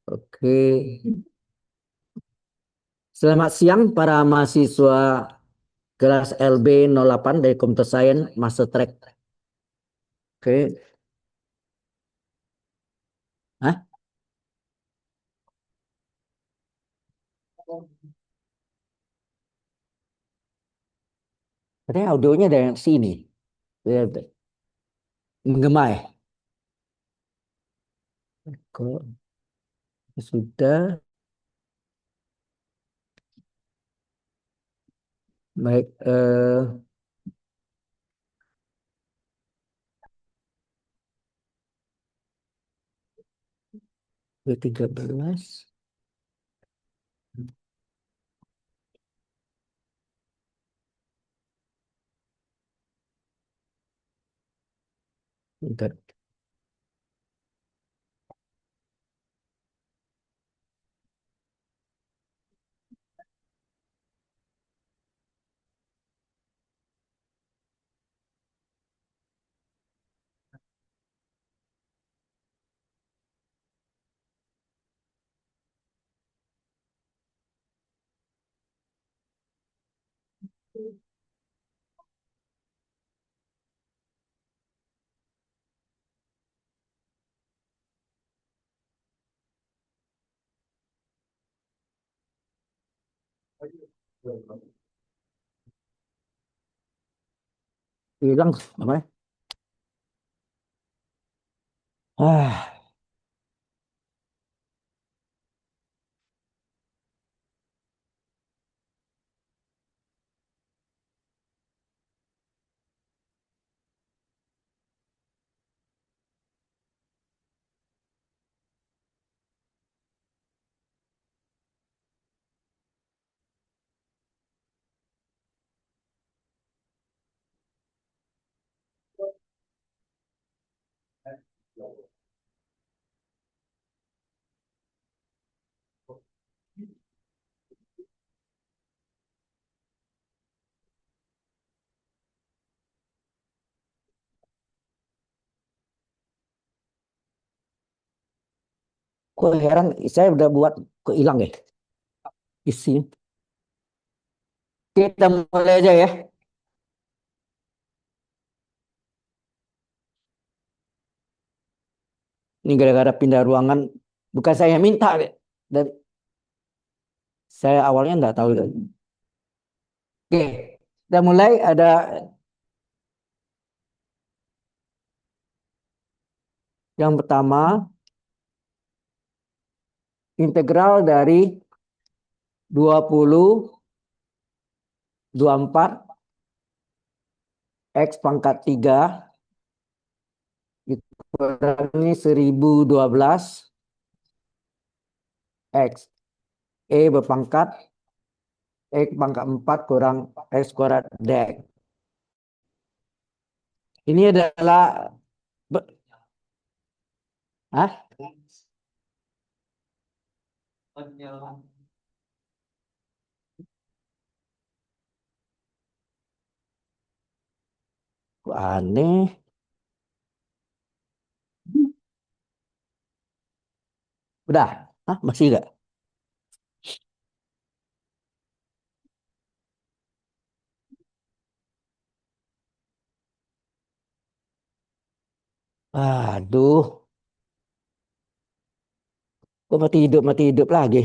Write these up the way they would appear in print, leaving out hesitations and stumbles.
Oke. Selamat siang para mahasiswa kelas LB 08 dari Computer Science Master Track. Oke. Hah? Katanya audionya dari sini. Ya, menggema ya? Kok sudah. Baik. B13. Bentar. Hilang apa ya? Ah, kok heran saya udah buat kok hilang ya isi. Kita mulai aja ya. Ini gara-gara pindah ruangan. Bukan saya minta deh. Dan saya awalnya nggak tahu. Oke, kita mulai. Ada yang pertama, integral dari 20 24 X pangkat 3 dikurangi 1012 X. E berpangkat X pangkat 4 kurang X kuadrat dx. Ini adalah Hah? Kok aneh. Udah? Hah? Masih enggak? Aduh, kok mati hidup lagi.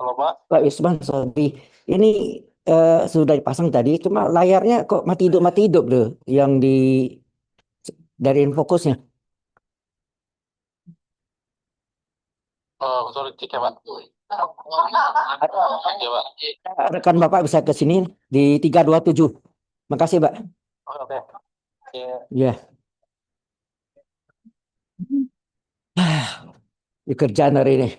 Halo Pak. Pak Isman, sorry. Ini sudah dipasang tadi, cuma layarnya kok mati hidup tuh, yang dari fokusnya. Oh, sorry, cek ya, Pak. Oke, Pak. Rekan Bapak bisa ke sini di 327. Makasih, Pak. Oke, oke. Oke. Ya, di kerjaan hari ini.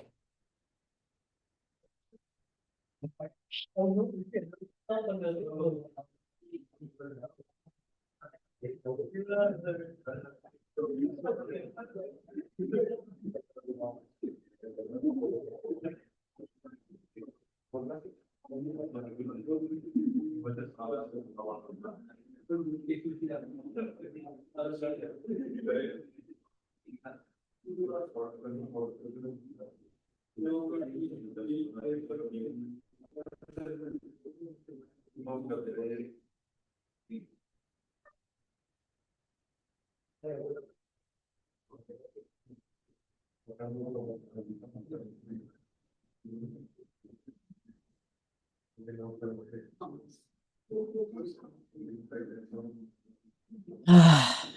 Ah,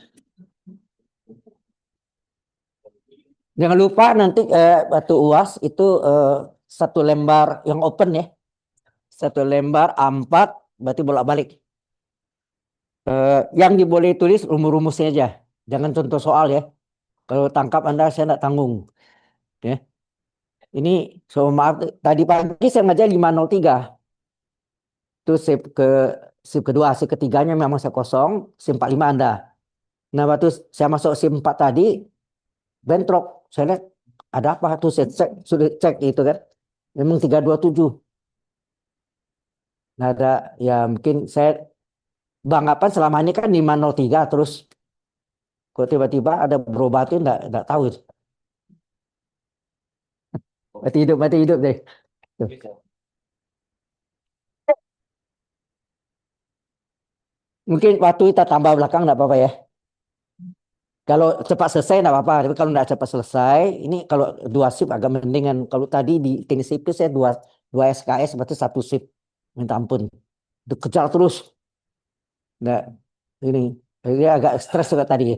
jangan lupa nanti batu UAS itu satu lembar yang open ya. Satu lembar A4, berarti bolak-balik. Yang diboleh tulis rumus-rumusnya aja. Jangan contoh soal ya. Kalau tangkap Anda saya tidak tanggung. Ya. Ini so maaf tadi pagi saya ngajar 503. Itu sip kedua, sip ketiganya memang saya kosong, sip 45 Anda. Nah, waktu saya masuk sip 4 tadi bentrok. Saya lihat ada apa tuh saya cek, sudah cek itu kan. Memang 327. Nah, ada ya mungkin saya banggapan selama ini kan 503 terus kok tiba-tiba ada berubah tuh enggak tahu itu. Mati hidup deh. Tuh. Mungkin waktu kita tambah belakang enggak apa-apa ya. Kalau cepat selesai enggak apa-apa, tapi kalau enggak cepat selesai, ini kalau dua sip agak mendingan. Kalau tadi di teknik sipil saya dua SKS berarti satu sip. Minta ampun. Dikejar terus. Enggak ini. Jadi agak stres juga tadi.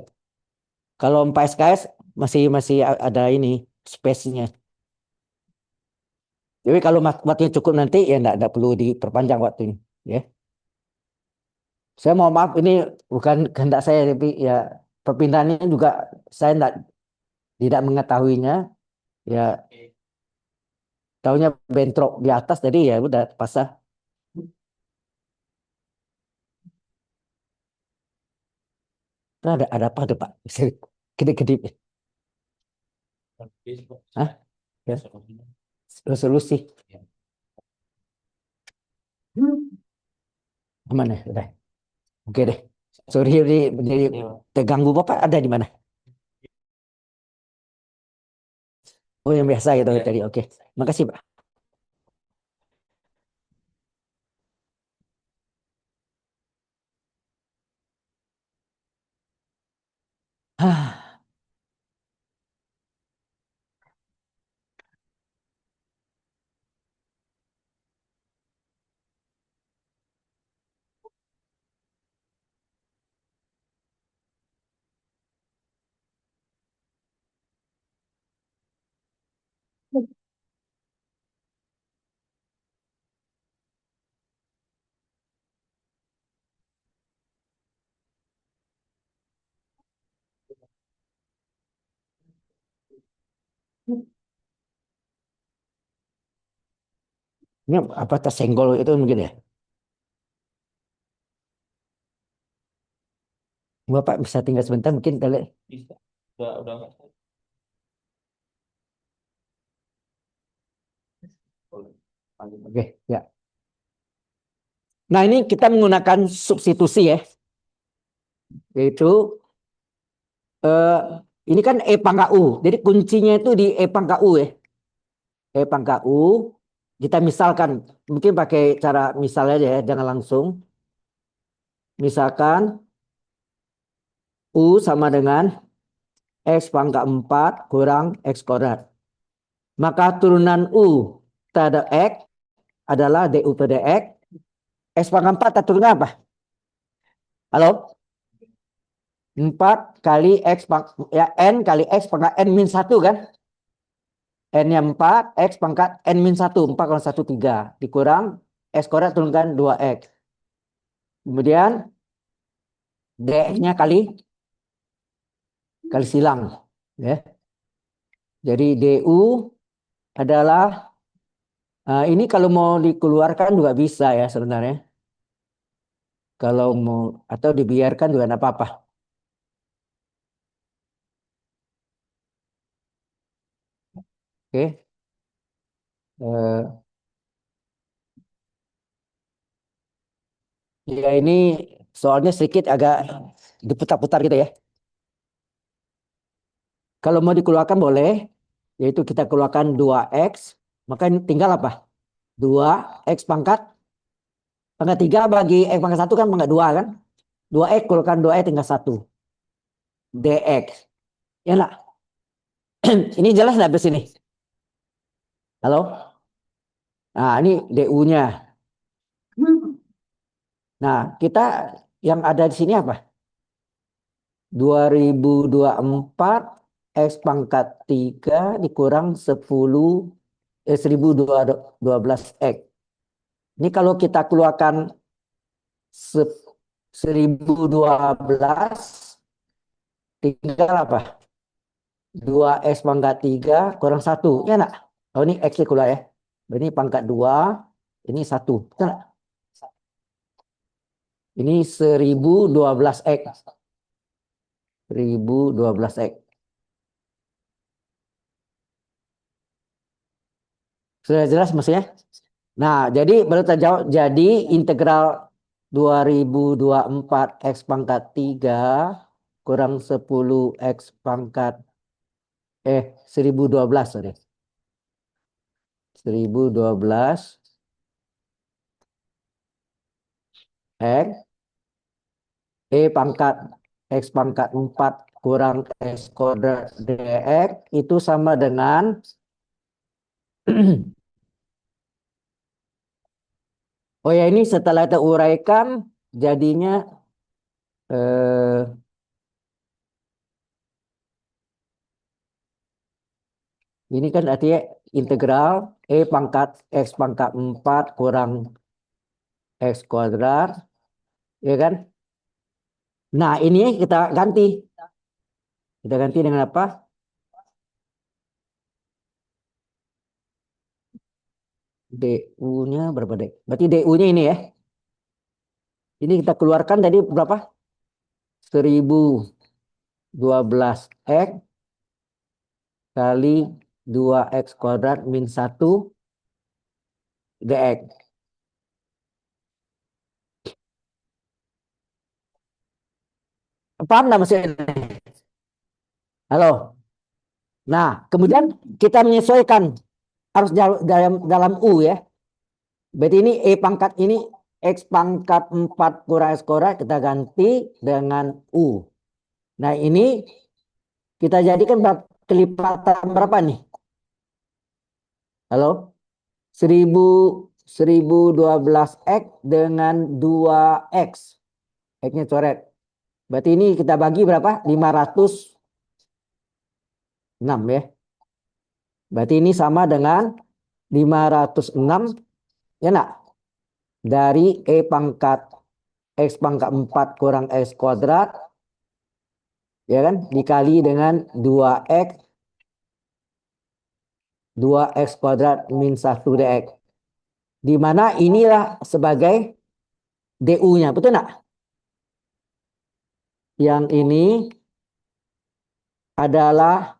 Kalau 4 SKS masih masih ada ini space-nya. Jadi kalau waktunya cukup nanti ya enggak perlu diperpanjang waktunya. Ya. Saya mau maaf ini bukan kehendak saya tapi ya perpindahannya juga saya tidak mengetahuinya ya tahunya bentrok di atas jadi ya udah pasah. Nah, ada apa tuh Pak? Kedip-kedip. Hah? Ya, resolusi. Mana? Udah. Oke deh. Sorry ini menjadi terganggu Bapak ada di mana? Oh yang biasa gitu tadi. Oke. Makasih Pak. Ini apa tersenggol itu mungkin ya? Bapak bisa tinggal sebentar mungkin kali. Bisa. Udah. Oke, ya. Nah, ini kita menggunakan substitusi ya. Yaitu eh, ini kan E pangkat U. Jadi kuncinya itu di E pangkat U ya. E pangkat U. Kita misalkan, mungkin pakai cara misalnya aja ya, jangan langsung. Misalkan U sama dengan X pangkat 4 kurang X kuadrat. Maka turunan U terhadap X adalah DU per dx X pangkat 4 aturnya apa? Halo? 4 kali X ya N kali X pangkat N min 1 kan? N-nya 4, X pangkat N min 1. 4 kalau 1, 3. Dikurang X kuadrat turunkan 2X. Kemudian DX-nya kali silang. Ya. Jadi DU adalah, ini kalau mau dikeluarkan juga bisa ya sebenarnya. Kalau mau atau dibiarkan juga tidak apa-apa. Oke. Eh, ya ini soalnya sedikit agak diputar-putar gitu ya. Kalau mau dikeluarkan boleh, yaitu kita keluarkan 2X, maka ini tinggal apa? 2X pangkat 3 bagi X pangkat 1 kan pangkat 2 kan? 2X keluarkan 2X tinggal 1. DX. Ya enggak? Ini jelas enggak di sini? Halo? Nah, ini DU-nya. Nah, kita yang ada di sini apa? 2024 X pangkat 3 dikurang 1012 X. Ini kalau kita keluarkan 1012 tinggal apa? 2X pangkat 3 kurang 1. Ya enggak? Oh ini X keluar ya. Ini pangkat 2, ini 1. Betul enggak? Ini 1012X. 1012X. Sudah jelas maksudnya? Nah, jadi baru terjawab. Jadi integral 2024 X pangkat 3 kurang 10 X pangkat 1012 sorry. 1012 X pangkat X pangkat 4 kurang X kuadrat DX itu sama dengan oh ya ini setelah kita uraikan jadinya ini kan artinya integral pangkat X pangkat 4 kurang X kuadrat ya kan. Nah ini kita ganti dengan apa? DU-nya berapa dek? Berarti DU-nya ini ya. Ini kita keluarkan tadi berapa? 1012 X kali 2X kuadrat min 1 DX. Paham nggak maksudnya? Halo. Nah, kemudian kita menyesuaikan harus dalam U ya. Berarti ini pangkat ini X pangkat 4 kurang X kuadrat kita ganti dengan U. Nah, ini kita jadikan kelipatan berapa nih? Halo? 1012 X dengan 2X. X-nya coret. Berarti ini kita bagi berapa? 506 ya. Berarti ini sama dengan 506 ya enggak? Dari pangkat X pangkat 4 kurang X kuadrat ya kan dikali dengan 2X kuadrat min 1 DX. Di mana inilah sebagai DU-nya, betul enggak? Yang ini adalah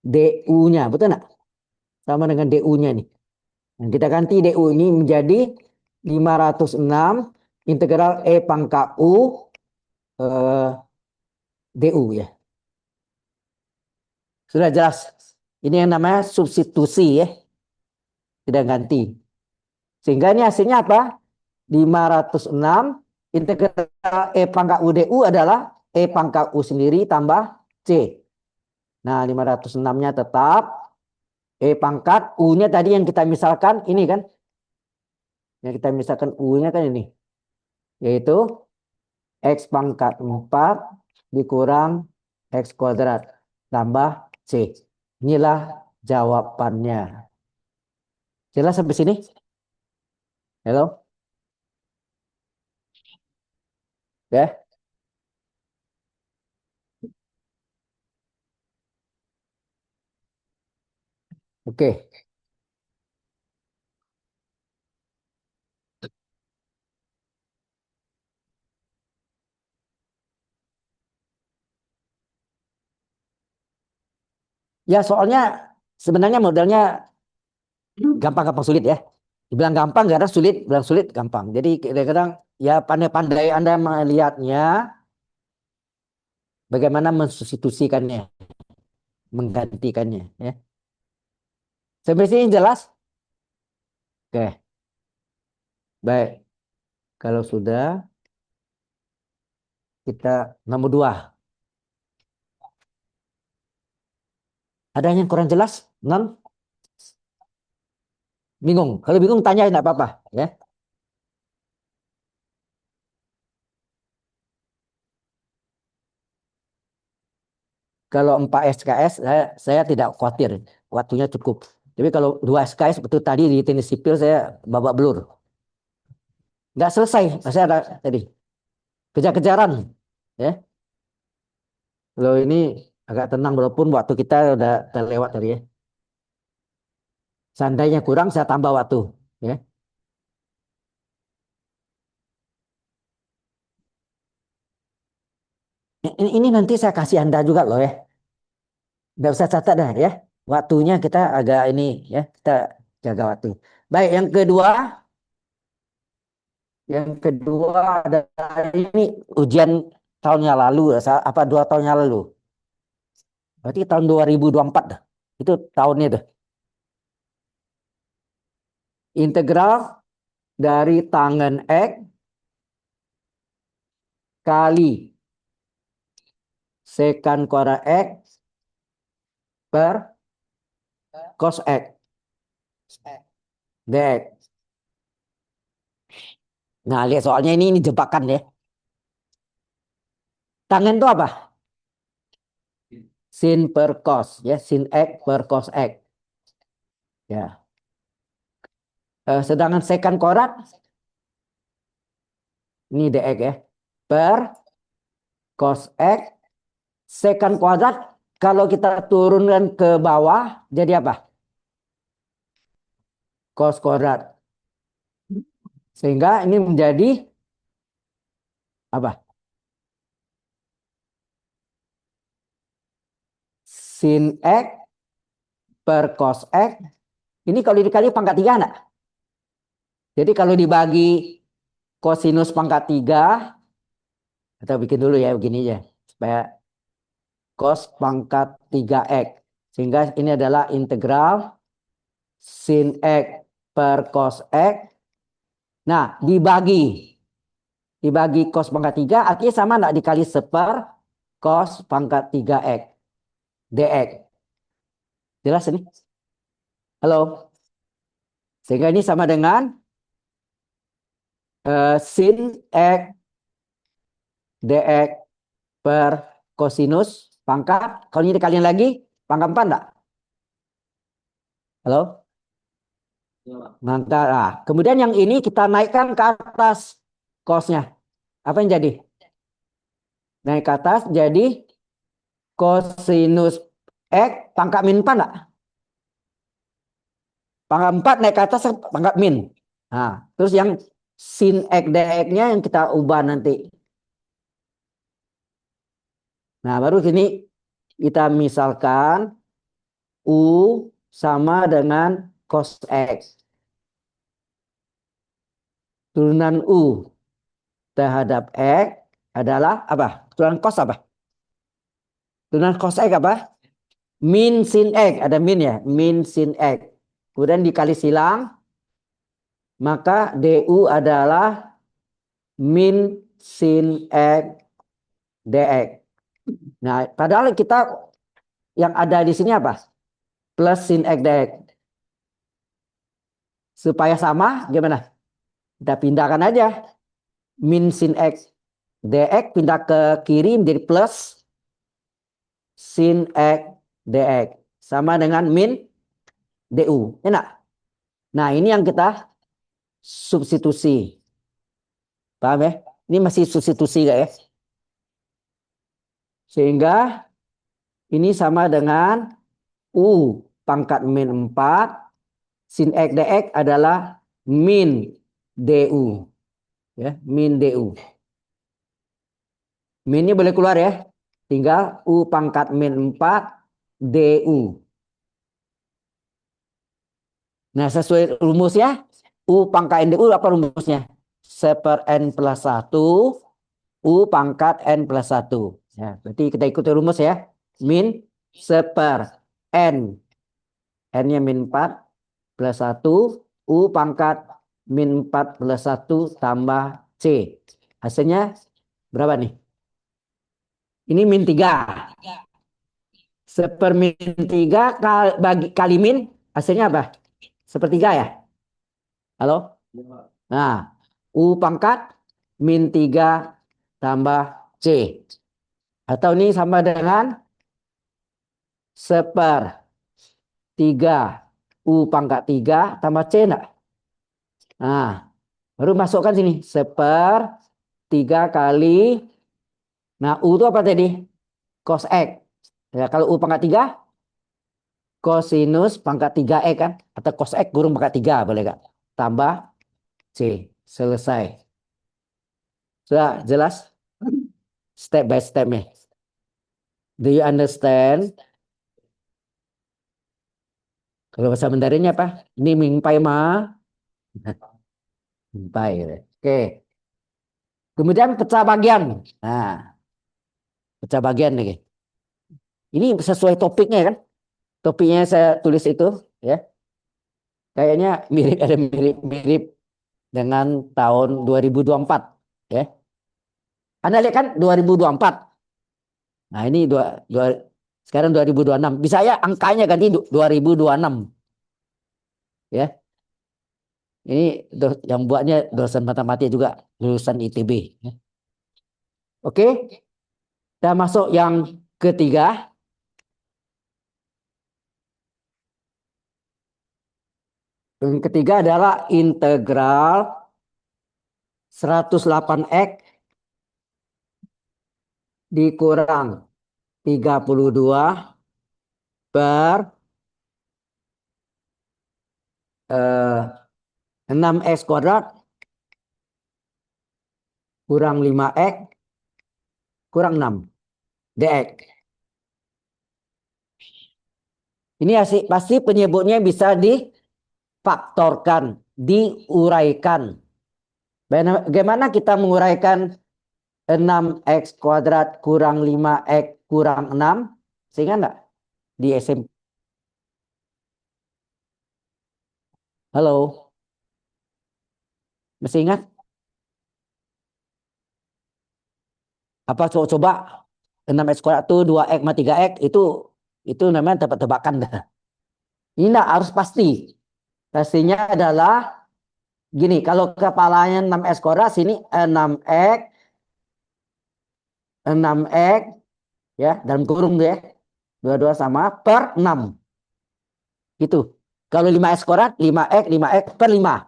DU-nya, betul enggak? Sama dengan DU-nya nih. Nah, kita ganti DU ini menjadi 506 integral pangkat U DU ya. Sudah jelas. Ini yang namanya substitusi ya. Tidak ganti. Sehingga ini hasilnya apa? 506 integral pangkat U DU adalah pangkat U sendiri tambah C. Nah 506-nya tetap pangkat U-nya tadi yang kita misalkan ini kan Yang kita misalkan U-nya kan ini. Yaitu X pangkat 4 dikurang X kuadrat tambah C. Inilah jawabannya. Jelas sampai sini? Halo? Ya? Oke. Ya soalnya sebenarnya modelnya gampang-gampang sulit ya. Dibilang gampang karena sulit, bilang sulit gampang. Jadi kadang-kadang ya pandai-pandai Anda melihatnya bagaimana mensubstitusikannya, menggantikannya ya. Sampai sini jelas? Oke, baik. Kalau sudah kita nomor 2. Ada yang kurang jelas? Non? Bingung? Kalau bingung tanya enggak apa-apa ya. Kalau 4 SKS saya tidak khawatir, waktunya cukup. Tapi kalau 2 SKS betul tadi di teknik sipil saya babak belur. Nggak selesai, saya ada tadi kejar-kejaran ya. Kalau ini agak tenang walaupun waktu kita udah terlewat tadi ya. Seandainya kurang saya tambah waktu ya. Ini nanti saya kasih Anda juga loh ya. Nggak usah catat dah ya. Waktunya kita agak ini ya, kita jaga waktu. Baik, yang kedua adalah ini ujian tahunnya lalu, apa 2 tahunnya lalu. Berarti tahun 2024 dah. Itu tahunnya dah. Integral dari tangen X kali secant kuadrat X per cos X dx. Nah, lihat soalnya ini jebakan ya. Tangen itu apa? Sin per cos ya, sin X per cos X. Ya. Sedangkan secant kuadrat ini dx ya. Per cos X secant kuadrat kalau kita turunkan ke bawah jadi apa? Cos kuadrat. Sehingga ini menjadi apa? Sin X per cos X. Ini kalau dikali pangkat 3 enggak? Jadi kalau dibagi kosinus pangkat 3, atau bikin dulu ya begini ya. Supaya cos pangkat 3X. Sehingga ini adalah integral sin X per cos X. Nah, dibagi cos pangkat 3 artinya sama enggak dikali seper cos pangkat 3X dx. Jelas ini? Halo? Sehingga ini sama dengan sin X dx per kosinus pangkat. Kalau ini dikaliin lagi, pangkat 4 enggak? Halo? Mangkat. Nah, kemudian yang ini kita naikkan ke atas cosnya. Apa yang jadi? Naik ke atas jadi kosinus X pangkat min 4 enggak? Pangkat 4 naik ke atas pangkat min. Nah, terus yang sin X dx-nya yang kita ubah nanti. Nah, baru sini kita misalkan U sama dengan cos X. Turunan U terhadap X adalah apa? Turunan cos apa? Turunan cos X apa? Min sin X. Ada min ya? Min sin X. Kemudian dikali silang. Maka DU adalah min sin X dx. Nah, padahal kita yang ada di sini apa? Plus sin X dx. Supaya sama, gimana? Kita pindahkan aja. Min sin X dx pindah ke kiri menjadi plus sin X dx. Sama dengan min du. Enak. Nah ini yang kita substitusi. Paham ya? Ini masih substitusi gak ya? Sehingga ini sama dengan U pangkat min 4 sin X dx adalah min du. Ya, min du. Min ini boleh keluar ya. Tinggal U pangkat min 4 du. Nah, sesuai rumusnya U pangkat NDU apa rumusnya? 1/n+1 U pangkat n+1. Ya, berarti kita ikuti rumus ya. Min 1/n. N-nya min 4 plus 1. U pangkat min 4 plus 1 tambah C. Hasilnya berapa nih? Ini min 3. 1/min 3 kali min. Hasilnya apa? 1/3 ya? Halo? Nah, U pangkat min 3 tambah C. Atau ini sama dengan 1/3 U pangkat 3 tambah C enggak? Nah, baru masukkan sini. 1/3 kali. Nah, U itu apa tadi? Cos X. Ya, kalau U pangkat 3, cosinus pangkat 3X kan? Atau cos X kurung pangkat 3, boleh gak? Tambah C. Selesai. Sudah jelas? Step by stepnya. Do you understand? Kalau bahasa Mandarinnya apa? Ini mingpai ma. Mingpai. Oke. Kemudian pecah bagian. Nah, pecah bagian nih. Ini sesuai topiknya kan? Topiknya saya tulis itu ya. Kayaknya mirip ada mirip-mirip dengan tahun 2024 ya. Anda lihat kan 2024. Nah, ini sekarang 2026. Bisa ya angkanya ganti 2026 ya. Ini yang buatnya dosen matematika juga lulusan ITB ya. Oke. Kita masuk yang ketiga. Yang ketiga adalah integral 108x dikurang 32 per 6x kuadrat kurang 5x kurang 6 dx. Ini pasti penyebutnya bisa difaktorkan, diuraikan. Bagaimana kita menguraikan 6x kuadrat kurang 5x kurang 6? Sehingga enggak di SMP? Halo, masih ingat? Apa coba 6x kuadrat itu 2x sama 3x itu namanya tebak-tebakan dah. Ini enggak harus pasti. Pastinya adalah gini, kalau kepalanya 6x kuadrat sini 6x ya dalam kurung tuh ya. Dua-dua sama per 6. Gitu. Kalau 5x kuadrat 5x per 5.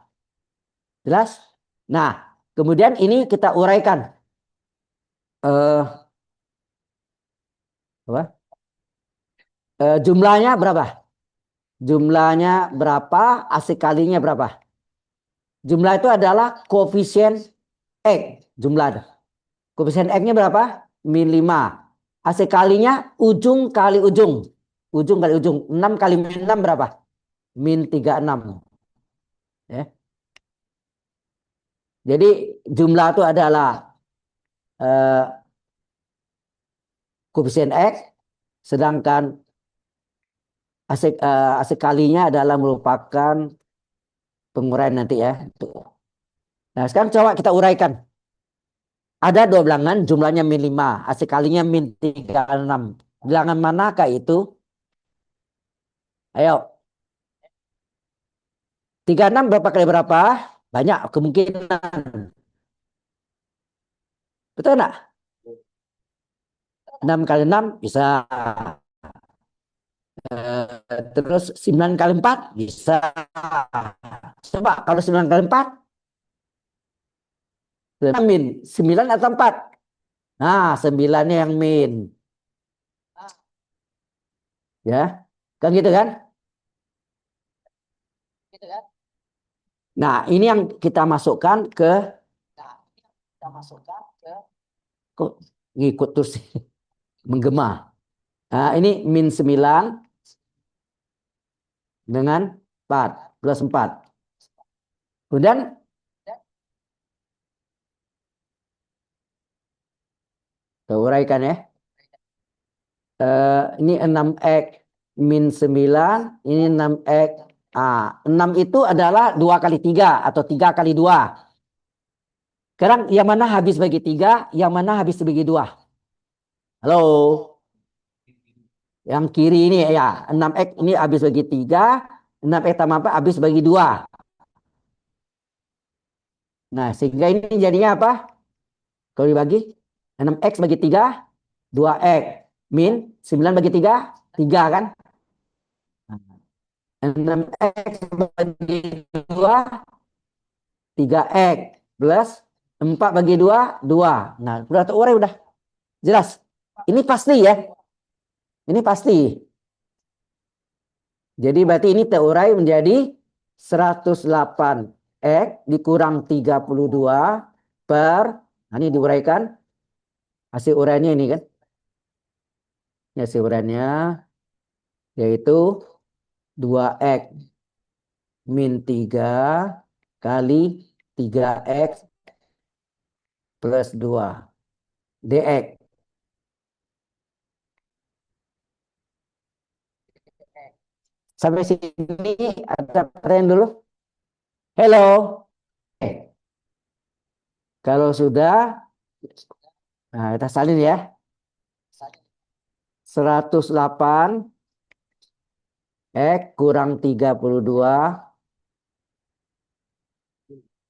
Jelas? Nah, kemudian ini kita uraikan. Apa? Jumlahnya berapa? Jumlahnya berapa? Asik kalinya berapa? Jumlah itu adalah koefisien X. Jumlah. Koefisien X-nya berapa? Min 5. Asik kalinya ujung kali ujung. Ujung kali ujung. 6 kali min 6 berapa? Min 36. Ya. Jadi jumlah itu adalah koefisien X. Sedangkan asik kalinya adalah merupakan penguraian nanti ya. Nah sekarang coba kita uraikan. Ada dua bilangan jumlahnya min 5. Asik kalinya min 36. Bilangan manakah itu? Ayo. 36 berapa kali berapa? Banyak kemungkinan. Betul nggak? 6 kali 6 bisa. Terus 9 kali 4 bisa. Coba kalau 9 kali 4, min 9 atau 4? Nah, 9-nya yang min. Ya, kan gitu kan? Nah, ini yang kita masukkan ke, kok ngikut terus menggema. Nah, ini min 9 dengan 4 plus 4. Kemudian kita uraikan ya. Ini 6x min 9, ini 6x. 6 itu adalah 2 kali 3 atau 3 kali 2. Sekarang yang mana habis bagi 3, yang mana habis bagi 2? Halo? Yang kiri ini ya, 6x ini habis bagi 3, 6x tambah 4 habis bagi 2. Nah, sehingga ini jadinya apa? Kalau dibagi 6x bagi 3, 2x min 9 bagi 3, 3 kan? 6x bagi 2, 3x plus 4 bagi 2, 2. Nah, udah terurai udah. Jelas. Ini pasti ya. Ini pasti. Jadi berarti ini terurai menjadi 108x dikurang 32 per, nah ini diuraikan hasil uraiannya ini kan. Ini hasil uraiannya yaitu 2x min 3 kali 3x plus 2 dx. Sampai sini ada pertanyaan dulu? Hello. Kalau sudah, nah kita salin ya. 108 X kurang 32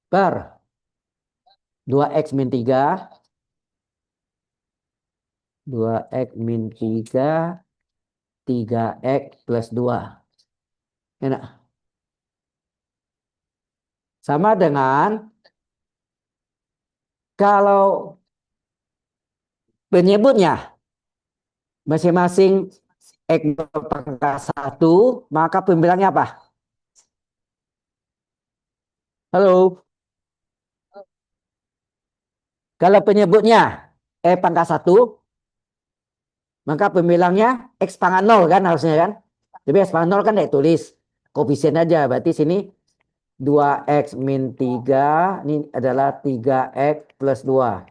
per 2x min 3. 2x min 3, 3x plus 2. Enak. Sama dengan kalau penyebutnya masing-masing X berpangkat 1, maka pembilangnya apa? Halo. Kalau penyebutnya pangkat 1, maka pembilangnya X pangkat 0 kan harusnya kan? Tapi X pangkat 0 kan tidak tulis. Koefisien aja. Berarti sini 2x min 3, ini adalah 3x plus 2.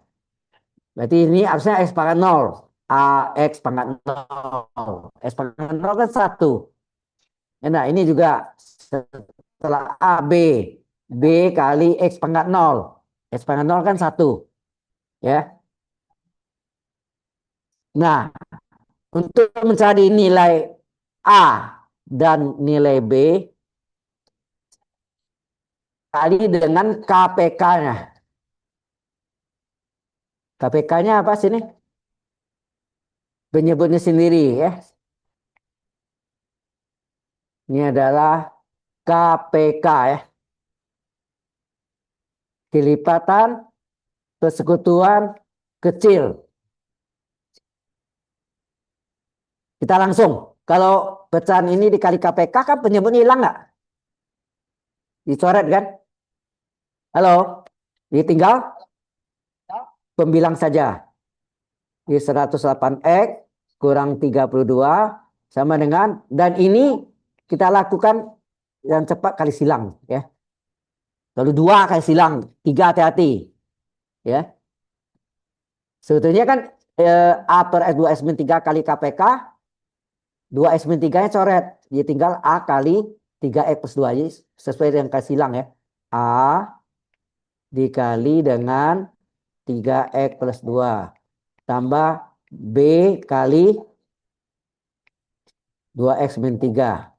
Berarti ini harusnya X pangkat 0. AX pangkat 0. X pangkat 0 kan 1. Nah, ini juga setelah AB. B kali X pangkat 0. X pangkat 0 kan 1. Ya. Nah, untuk mencari nilai A dan nilai B, kali dengan KPK-nya. KPK-nya apa sini? Penyebutnya sendiri ya. Ini adalah KPK ya. Kelipatan persekutuan kecil. Kita langsung. Kalau pecahan ini dikali KPK kan penyebutnya hilang nggak? Dicoret kan? Halo? Ini tinggal pembilang saja. Di 108x kurang 32 sama dengan, dan ini kita lakukan yang cepat kali silang ya. Lalu 2 kali silang, 3 hati-hati ya. Sebetulnya kan A per S 2 S min 3 kali KPK, 2 S min 3 nya coret. Jadi tinggal A kali 3X plus 2. Jadi sesuai dengan kali silang ya. A dikali dengan 3X plus 2. Tambah B kali 2X min 3.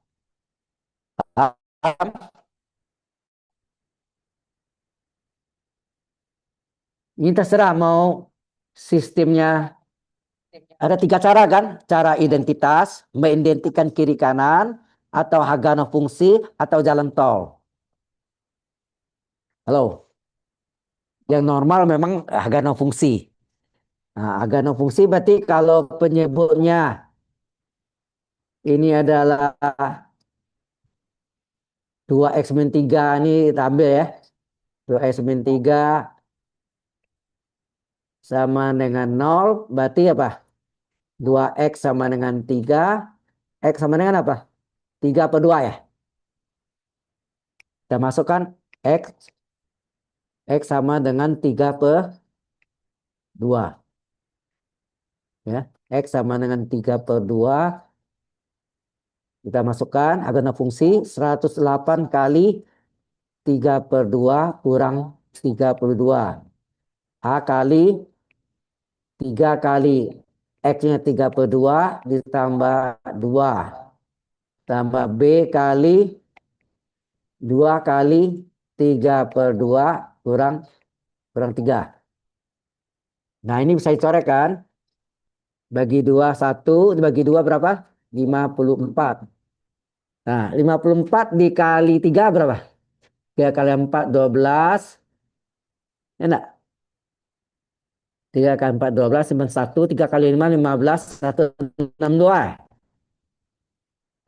Ini terserah mau sistemnya. Ada 3 cara kan? Cara identitas, mengidentikan kiri kanan, atau Hagano fungsi, atau jalan tol. Halo, yang normal memang Hagano fungsi. Nah, Hagano fungsi berarti kalau penyebutnya ini adalah 2x min 3 ini kita ambil ya. 2x min 3 sama dengan 0, berarti apa? 2x sama dengan 3, x sama dengan apa? 3 per 2 ya. Kita masukkan x sama dengan 3 per 2. Ya, x sama dengan 3 per 2. Kita masukkan Hagano fungsi 108 kali 3 per 2 kurang 32. A kali 3 kali X-nya 3 per 2 ditambah 2. Tambah B kali 2 kali 3 per 2 kurang 3. Nah ini bisa dicoret kan? Bagi 2, 1. Dibagi 2 berapa? 54. Nah 54 dikali 3 berapa? 3 kali 4, 12. Ya enggak? 3 kali 4, 12. 1. 3 kali 5, 15. 162.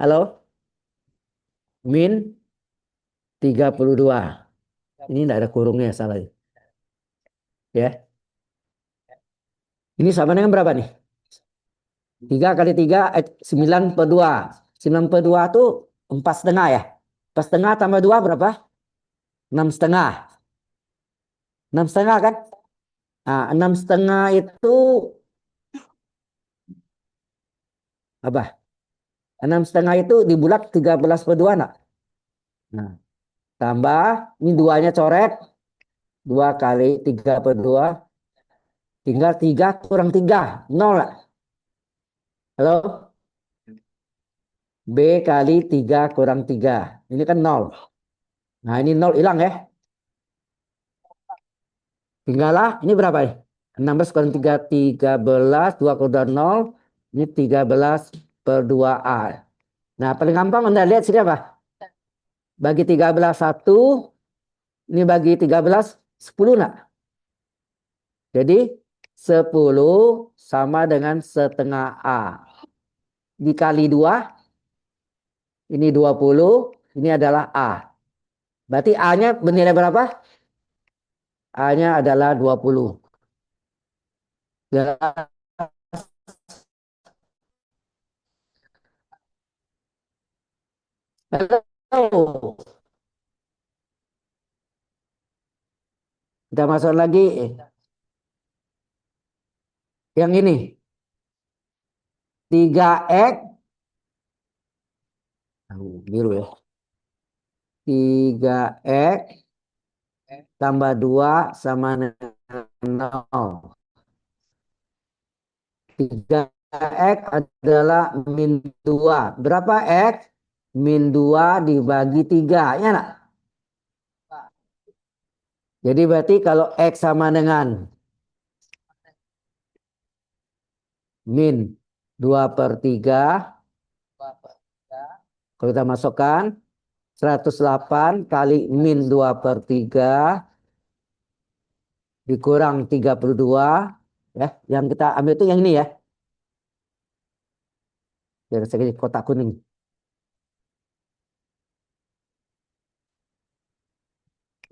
Halo? Min 32. Ini enggak ada kurungnya, salah. Ya. Ini sama dengan berapa nih? 3 kali 3, 9 per 2. 9 per 2 itu 4 setengah ya. 4 setengah tambah 2 berapa? 6 setengah. 6 setengah kan? Nah, 6 setengah itu apa? 6 setengah itu dibulat 13 per 2 nak? Nah, tambah, ini 2-nya coret. 2 kali 3 per 2. Tinggal 3 kurang 3. 0 lah. Halo? B kali 3 kurang 3. Ini kan 0. Nah, ini 0 hilang ya. Tinggallah, ini berapa ya? 16 kurang 3, 13. 2 kurang 0. Ini 13 per 2A. Nah, paling gampang Anda lihat sini apa? Bagi 13 1. Ini bagi 13 10 nak. Jadi 10 sama dengan setengah A. Dikali 2. Ini 20. Ini adalah A. Berarti A-nya bernilai berapa? A-nya adalah 20. Ya. Halo. Kita masuk lagi. Yang ini. 3x. Biru ya. 3x tambah 2 sama dengan 0. 3x adalah min 2. Berapa x? Min 2 dibagi 3. Ya nak? Jadi berarti kalau x sama dengan min 2 per 3. Kalau kita masukkan 108 kali min 2 per 3 dikurang 32. Ya, yang kita ambil itu yang ini ya. Yang segini kotak kuning.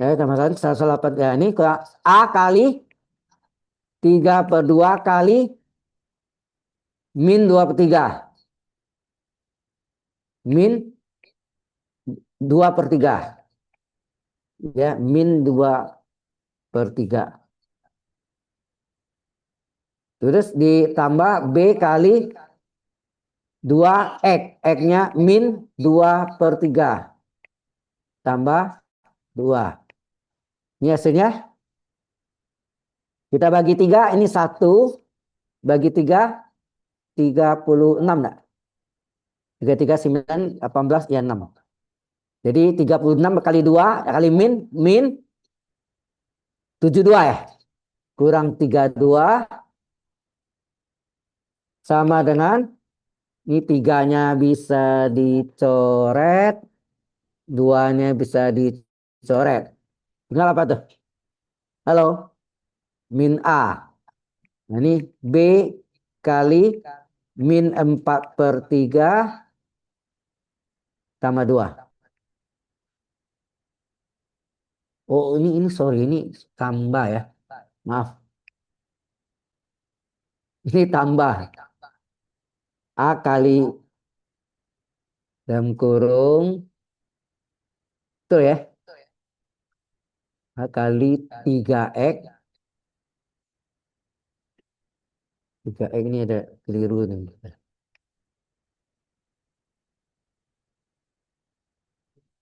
Ya, kita masukkan 108. Ya, ini A kali 3 per 2 kali min 2 per 3. Min 2 per 3. Ya, min 2 per 3. Terus ditambah B kali 2x. X-nya min 2 per 3. Tambah 2. Ini hasilnya. Kita bagi 3. Ini 1. Bagi 3. 36 enggak? 3, 3, 9, 18, ya 6. Jadi 36 kali 2 kali min 72 ya. kurang 32 sama dengan ini tiganya bisa dicoret, duanya bisa dicoret. Tinggal apa tuh? Halo, min A. Nah, ini B kali min 4/3 tambah 2. Oh, ini sorry, ini tambah ya. Maaf, ini tambah. A kali dalam kurung, betul ya? A kali 3X. 3X ini ada keliru nih.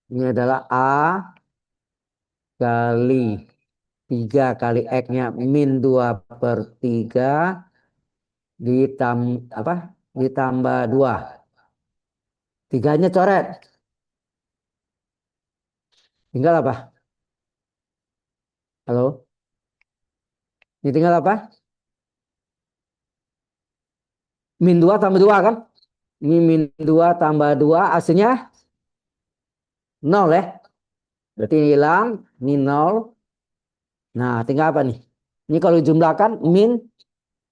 Ini adalah A kali 3 kali X-nya min 2/3 apa? Ditambah 2. Tiganya coret. Tinggal apa? Halo? Ini tinggal apa? Min 2 tambah 2 kan? Ini min 2 tambah 2 hasilnya 0 ya. Berarti ini hilang. Ini 0. Nah, tinggal apa nih? Ini kalau dijumlahkan min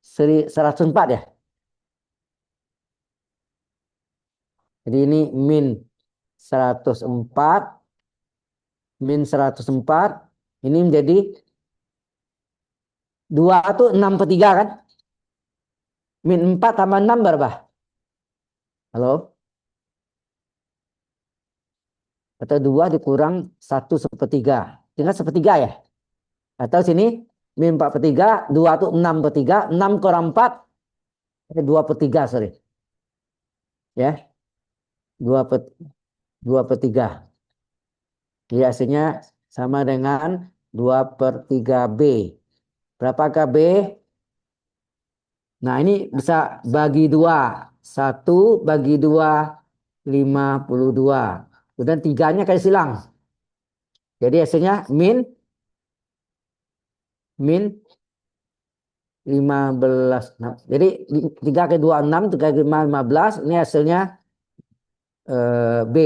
104 ya. Jadi ini min 104. Min 104. Ini menjadi 2 itu 6/3 kan? Min 4 tambah 6 berapa? Halo? Atau 2 dikurang 1/3. Tinggal 1/3 ya? Atau sini min 4/3, 2 itu 6/3, 6 kurang 4, 2/3, sorry. Ya, 2/3. Jadi hasilnya sama dengan 2/3 B. Berapakah B? Nah, ini bisa bagi 2. 1 bagi 2, 52. Kemudian 3-nya kali silang. Jadi hasilnya min 15. Nah, jadi 3 kali 2, 6. 3 kali 5, 15. Ini hasilnya B.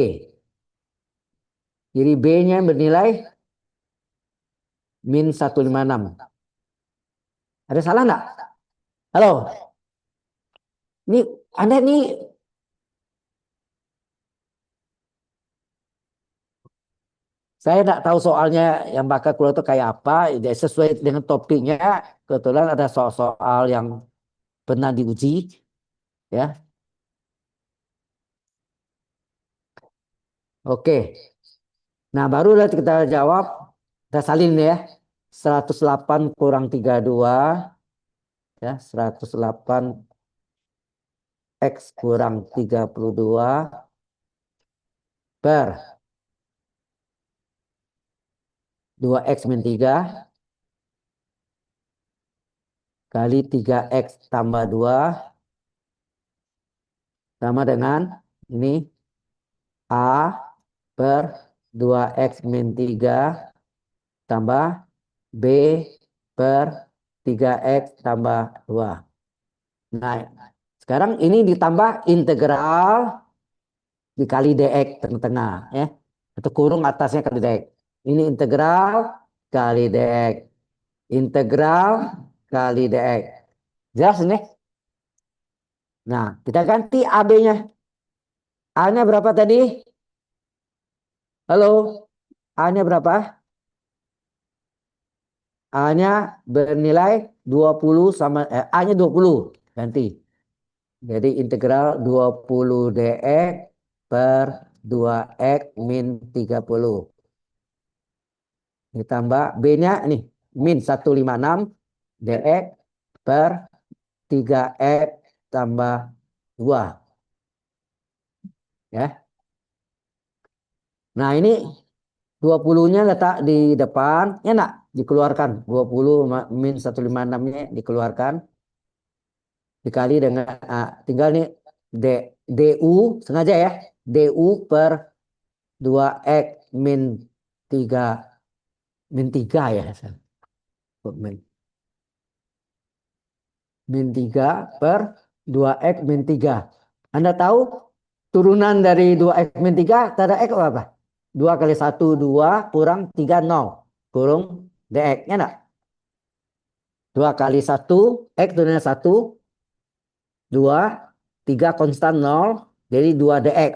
Jadi B-nya bernilai min 156. Ada salah enggak? Halo? Ini Anda nih saya enggak tahu soalnya yang bakal keluar itu kayak apa. Ya, sesuai dengan topiknya. Kebetulan ada soal-soal yang pernah diuji. Ya, oke. Nah, baru kita jawab. Kita salin ya. 108 kurang 32. Ya, 108 X kurang 32 per 2X min 3 kali 3X tambah 2 sama dengan ini A per 2X min 3 tambah B per 3X tambah 2. Nah, sekarang ini ditambah integral dikali dx tengah-tengah ya. Atau kurung atasnya kali dx. Ini integral kali dx. Integral kali dx. Jelas ini? Nah, kita ganti AB-nya. A-nya berapa tadi? Halo? A-nya berapa? A-nya bernilai 20 sama A-nya 20. Ganti. Jadi integral 20 dx per 2x min 30. Ditambah B-nya nih min 156 dx per 3x tambah 2. Ya. Nah, ini 20-nya letak di depan. Enak dikeluarkan. 20 min 156-nya dikeluarkan. Dikali dengan tinggal nih DU sengaja ya. DU per 2x min 3 ya. Min. min 3 per 2x min 3. Anda tahu turunan dari 2x min 3 tanda x apa? 2 kali 1, 2 kurang 3, 0. Kurung dx. Ya enggak? 2 kali 1, x turunnya 1, 2, 3 konstan 0, jadi 2 dx.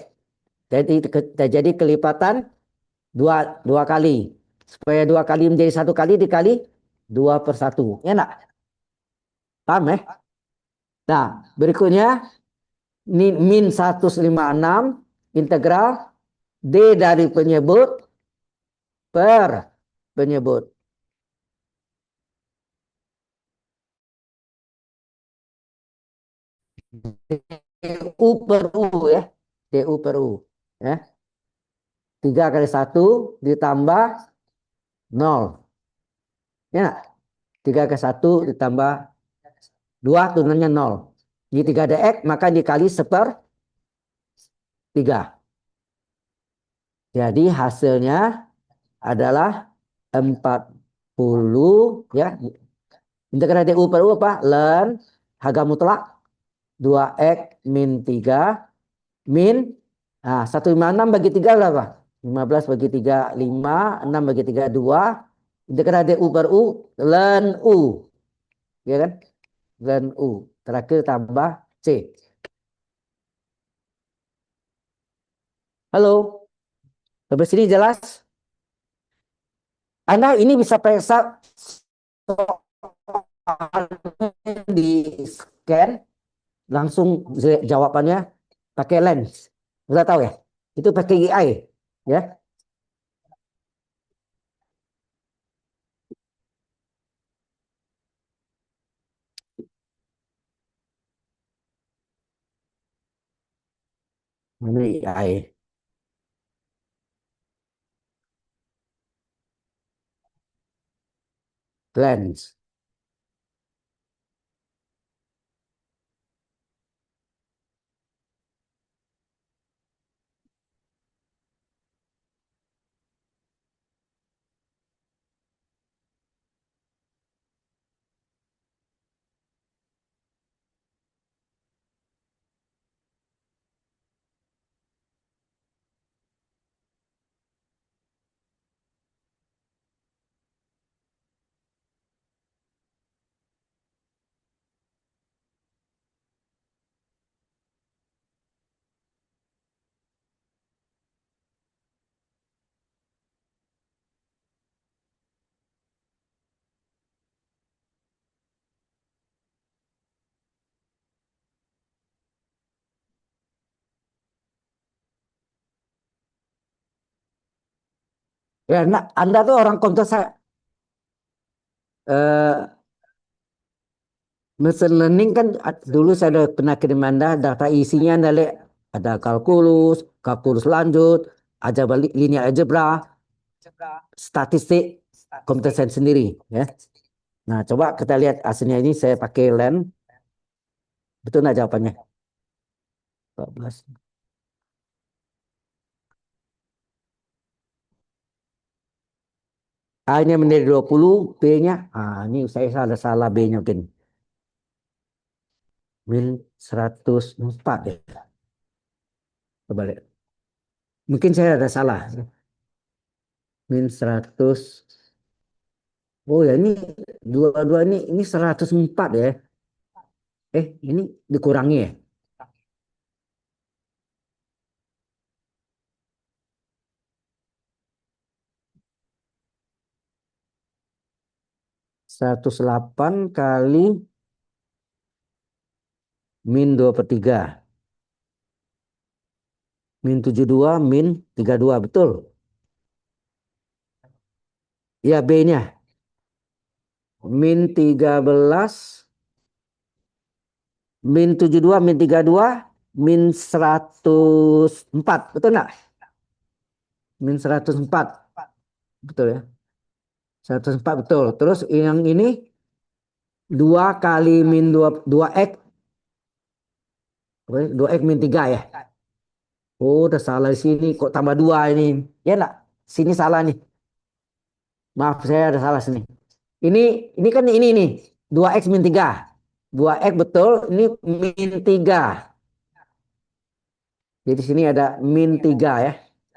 Jadi kelipatan 2 kali. Supaya 2 kali menjadi 1 kali dikali 2 per 1. Ya enggak? Paham ya? Nah, berikutnya ini min 156 integral D dari penyebut per penyebut. DU per U ya. DU per U. Ya. 3 kali 1 ditambah 0. Ya. 3 kali 1 ditambah 2 turunannya 0. Di 3 dx maka dikali 1/3. Jadi hasilnya adalah 40 ya. Integral DU per U apa? Ln harga mutlak 2x min 3 min 156 bagi 3 berapa? 15 bagi 3 5, 6 bagi 3 2. Integral DU per U ln U. Ya kan? Ln U. Terakhir tambah C. Halo. Sampai sini jelas? Anda ini bisa periksa di scan langsung jawabannya pakai lens. Udah tahu ya? Itu pakai AI ya. Ini AI lens. Ya, nah, Anda tuh orang komputer saya. Machine learning kan dulu saya udah pernah kirim Anda data isinya Anda lihat ada kalkulus, kalkulus lanjut, aljabar linear algebra, statistik, komputer sains sendiri ya. Nah, coba kita lihat hasilnya ini saya pakai lens. Betul nggak jawabannya? 14. A-nya menjadi 20, B-nya, ini saya salah B-nya mungkin. Min 104 ya. Coba lihat. Mungkin saya ada salah. Min 100. Oh ya ini dua-dua ini 104 ya. Ini dikurangi ya. 108 kali min 2/3. Min 72 min 32 betul. Ya B-nya. Min 13 min 72 min 32 min 104 betul nggak? Min 104 betul ya. 104 betul. Terus yang ini 2 kali min 2x 2x min 3 ya. Oh, udah salah di sini. Kok tambah 2 ini? Ya enggak? Sini salah nih. Maaf, saya ada salah sini. Ini kan ini nih. 2x min 3. Buah X betul, ini min 3. Jadi sini ada min 3 ya.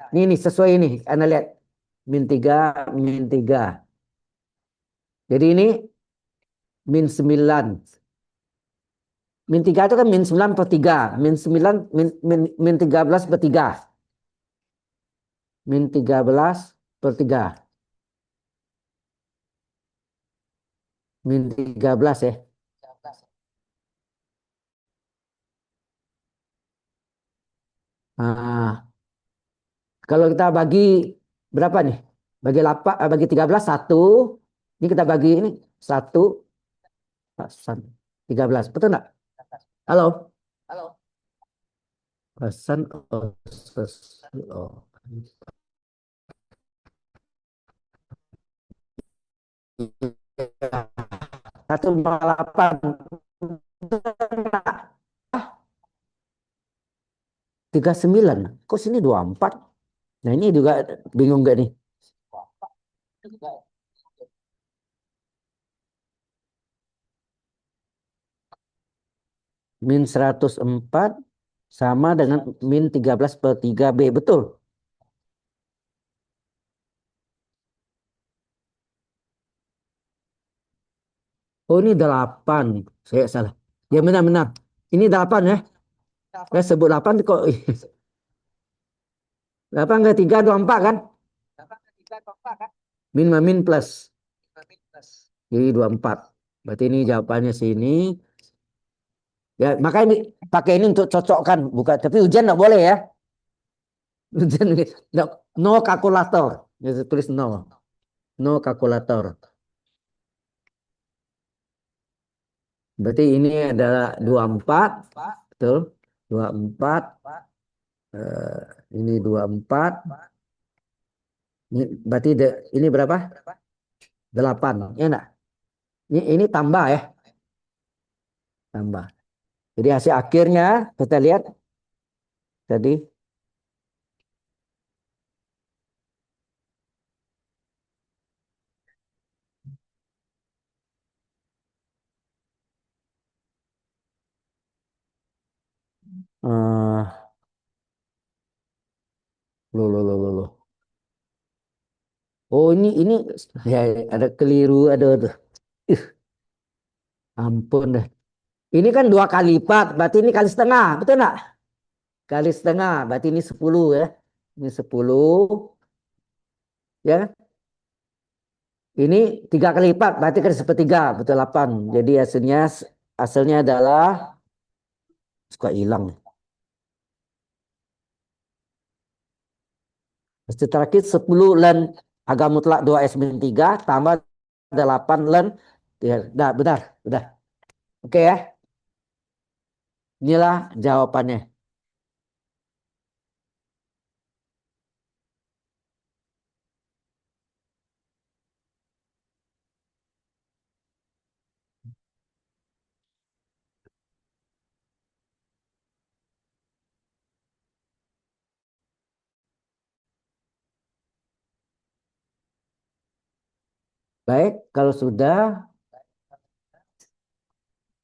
Ini sesuai ini. Anda lihat. Min 3, min 3. Jadi ini min 9. Min 3 itu kan min 9 per 3. Min 9, min 13 per 3. Min 13 per 3. Min 13 ya. Nah, kalau kita bagi berapa nih? Bagi 8, bagi 13 satu. Ini kita bagi ini satu, 13. Betul nggak? Halo? Pesan oh, oh. Satu delapan 39. Kok sini 24? Nah ini juga bingung gak nih? Min 104 sama dengan min 13 per 3B. Betul. Oh ini 8. Saya salah. Ya benar-benar. Ini 8 ya. Saya sebut 8 kok. 8 ke 3 24 kan? Min sama min plus. Jadi 24. Berarti ini jawabannya sini. Ya, makanya pakai ini untuk cocokkan. Bukan, tapi ujian nggak boleh ya. Ujian no kalkulator. Ya, tulis no. No kalkulator. Berarti ini adalah 24. Betul. 24. Eh, ini 24. Ini, berarti ini berapa? 8. Ya enggak? Ini tambah ya. Tambah. Jadi hasil akhirnya kita lihat tadi. eh loh. Oh ini ya ada keliru ada. Ih, ampun deh. Ini kan 2 kali lipat, berarti ini kali setengah, betul nggak? Kali setengah, berarti ini 10 ya. Ini 10, ya kan? Ini 3 kali lipat, berarti kan sepertiga, betul 8. Jadi hasilnya adalah suka hilang. Hasil terakhir 10 len agak mutlak 2 S min 3 tambah 8 len. Ya, dah, benar, udah. Oke ya, inilah jawabannya. Baik, kalau sudah,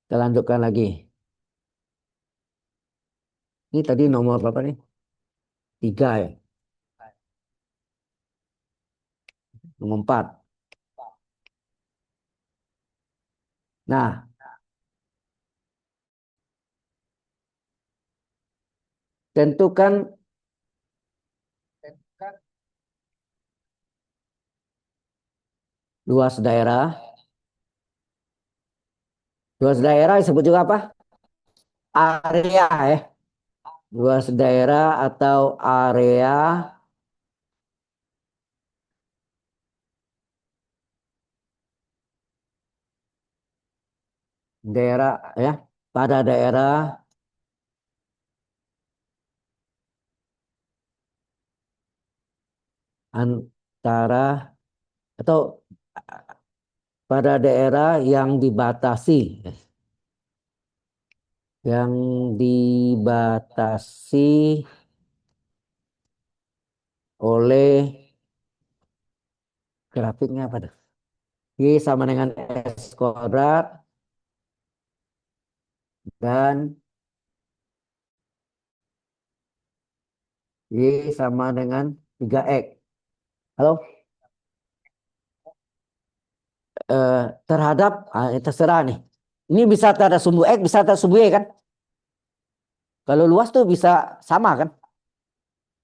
kita lanjutkan lagi. Ini tadi nomor berapa nih? 3 ya, nomor 4. Nah, tentukan luas daerah. Luas daerah disebut juga apa? Area ya. Luas daerah atau area daerah ya. Pada daerah antara atau pada daerah yang dibatasi. Yang dibatasi oleh grafiknya apa tuh? Y sama dengan S kuadrat dan Y sama dengan 3X. Halo? Eh, terhadap, terserah nih. Ini bisa terhadap sumbu X, bisa terhadap sumbu Y kan? Kalau luas tuh bisa sama kan?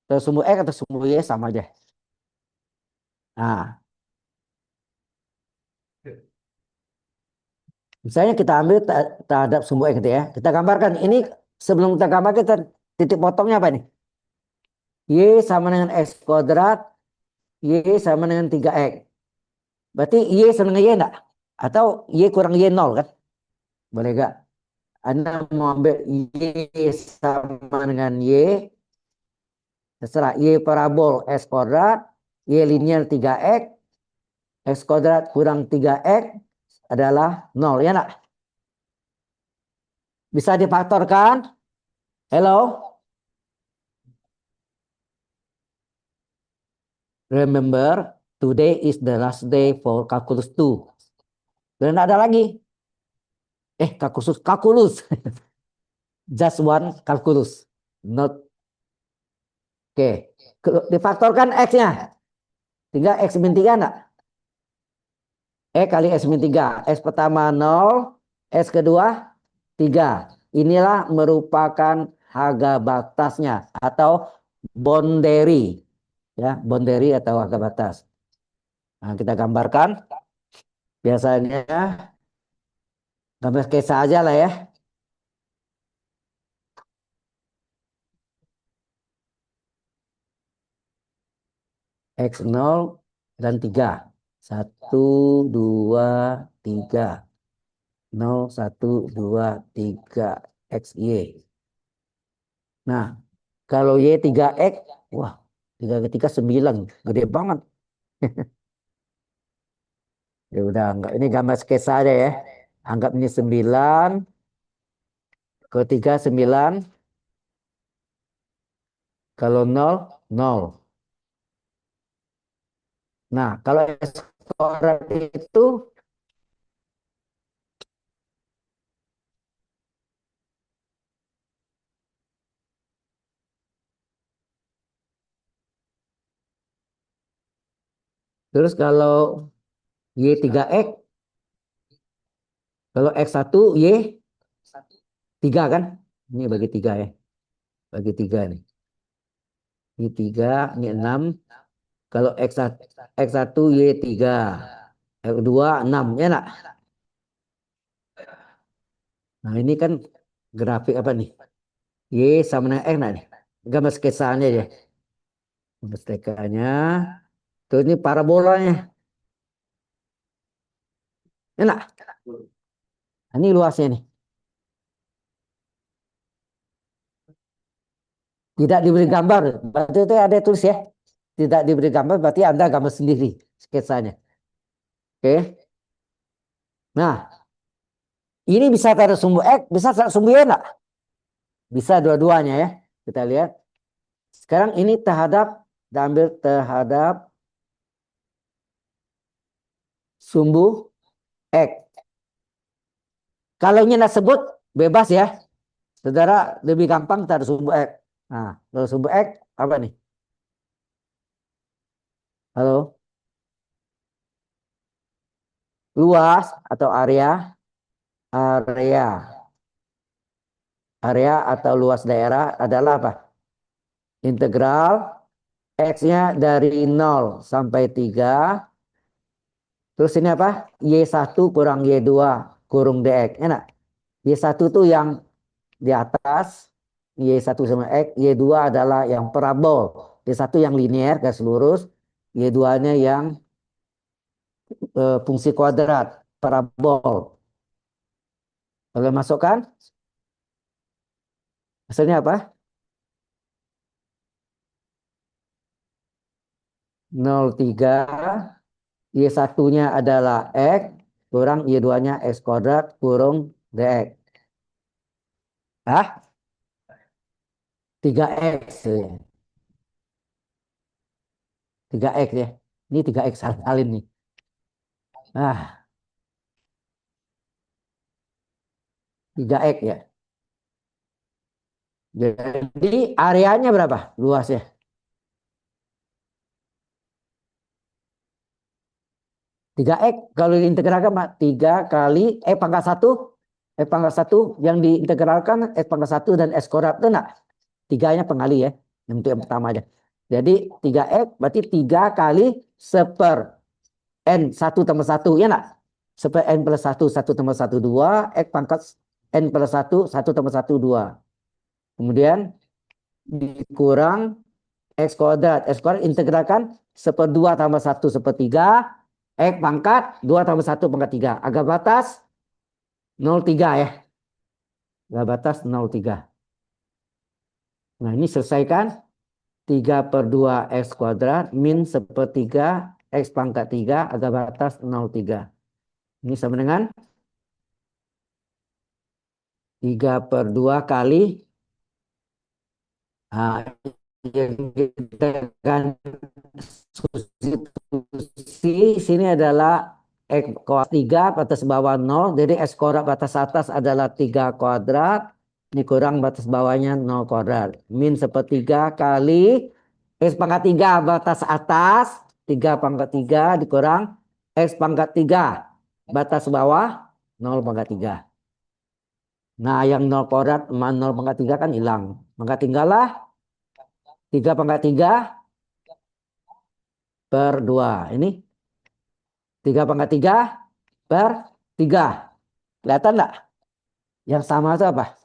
Terhadap sumbu X atau sumbu Y sama aja. Nah, misalnya kita ambil terhadap sumbu X gitu ya. Kita gambarkan. Ini sebelum kita gambar kita titik potongnya apa nih? Y sama dengan X kuadrat, Y sama dengan 3X. Berarti Y sama dengan Y enggak? Atau Y kurang Y 0 kan? Boleh gak? Anda mau ambil Y sama dengan Y, terserah. Y parabol X kuadrat, Y linear 3X, X kuadrat kurang 3X adalah 0. Ya enggak? Bisa difaktorkan? Hello? Remember, today is the last day for calculus 2. Dan enggak ada lagi. Calculus. Just one calculus. Not, oke. Difaktorkan X-nya. Tinggal X min 3 enggak? Kali X min 3. X pertama 0, X kedua 3. Inilah merupakan harga batasnya atau boundary. Ya, boundary atau harga batas. Nah, kita gambarkan. Biasanya gambar sketsa aja lah ya. X0 dan 3. 1, 2, 3. 0, 1, 2, 3. XY. Nah, kalau Y 3X, wah, 3 ke 3 9. Gede banget. Ya udah, enggak. Ini gambar sketsa aja ya. Anggap ini 9. Kalau 3, 9. Kalau 0, 0. Nah, kalau X kuadrat itu, terus kalau Y 3X, kalau X1, Y 3 kan? Ini bagi 3 ya. Bagi 3 nih. Ini 3, ini 6. Kalau X1 Y3. X2 6. Ya enggak? Nah ini kan grafik apa nih? Y sama dengan X nah nih. Gambar sketsanya aja. Gambar sketsanya. Tuh ini parabolanya. Enak. Nah, ini luasnya nih. Tidak diberi gambar. Berarti itu ada tulis ya. Tidak diberi gambar berarti Anda gambar sendiri sketsanya. Oke. Nah, ini bisa taruh sumbu X, bisa taruh sumbu Y enggak? Bisa dua-duanya ya. Kita lihat. Sekarang ini diambil terhadap sumbu X. Kalau ini nak sebut bebas ya. Saudara lebih gampang taruh sumbu X. Nah, kalau sumbu X apa nih? Halo, luas atau area? Area. Area atau luas daerah adalah apa? Integral X-nya dari 0 sampai 3. Terus ini apa? Y1 kurang Y2 kurung DX. Enak. Y1 tuh yang di atas. Y1 sama X. Y2 adalah yang parabol. Y1 yang linear garis lurus. Y2-nya yang fungsi kuadrat. Parabol. Boleh masukkan? Hasilnya apa? 0,3. Y1-nya adalah X kurang Y2-nya X kuadrat kurung DX. Ah, 3X. 3X ya. Ini 3X salin nih. Ah, 3X ya. Jadi areanya berapa luasnya? 3x kalau diintegralkan 3 kali pangkat satu pangkat satu yang diintegralkan pangkat satu dan x kuadrat itu enggak? Tiganya pengali ya. Untuk yang pertama aja. Jadi 3x berarti 3 kali seper n satu tambah satu ya enggak? Seper n plus satu, satu tambah satu 2, x pangkat n plus satu, satu tambah satu 2. Kemudian dikurang X kuadrat. X kuadrat integralkan seperdua tambah satu sepertiga. X pangkat 2 tambah satu pangkat 3. Agak batas 0,3 ya. Agak batas 0,3. Nah ini selesaikan. 3 per 2 X kuadrat min sepertiga X pangkat 3 agak batas 0,3. Ini sama dengan 3 per 2 kali. Nah, yang kita kan substitusi sini adalah X kuadrat 3 batas bawah 0. Jadi X kuadrat batas atas adalah 3 kuadrat. Ini kurang batas bawahnya 0 kuadrat. Min sepertiga kali X pangkat 3 batas atas. 3 pangkat 3 dikurang X pangkat 3 batas bawah 0 pangkat 3. Nah yang 0 kuadrat sama 0 pangkat 3 kan hilang. Maka tinggallah 3 pangkat 3 per 2. Ini 3 pangkat 3 per 3. Kelihatan enggak? Yang sama itu apa?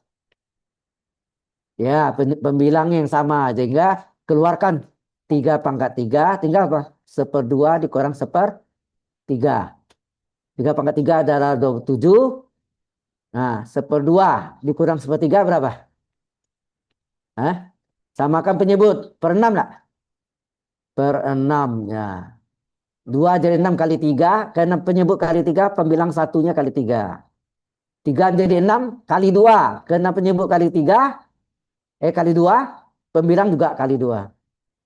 Ya, pembilang yang sama. Sehingga keluarkan 3 pangkat 3. Tinggal apa? Seperdua dikurang seper 3. 3 pangkat 3 adalah 27. Nah, seperdua dikurang sepertiga berapa? Hah? Samakan penyebut. Per 6 enggak? Per 6. Ya. 2 jadi 6 kali 3. Karena penyebut kali 3, pembilang satunya kali 3. 3 jadi 6 kali 2. Karena penyebut kali 3, kali 2, pembilang juga kali 2.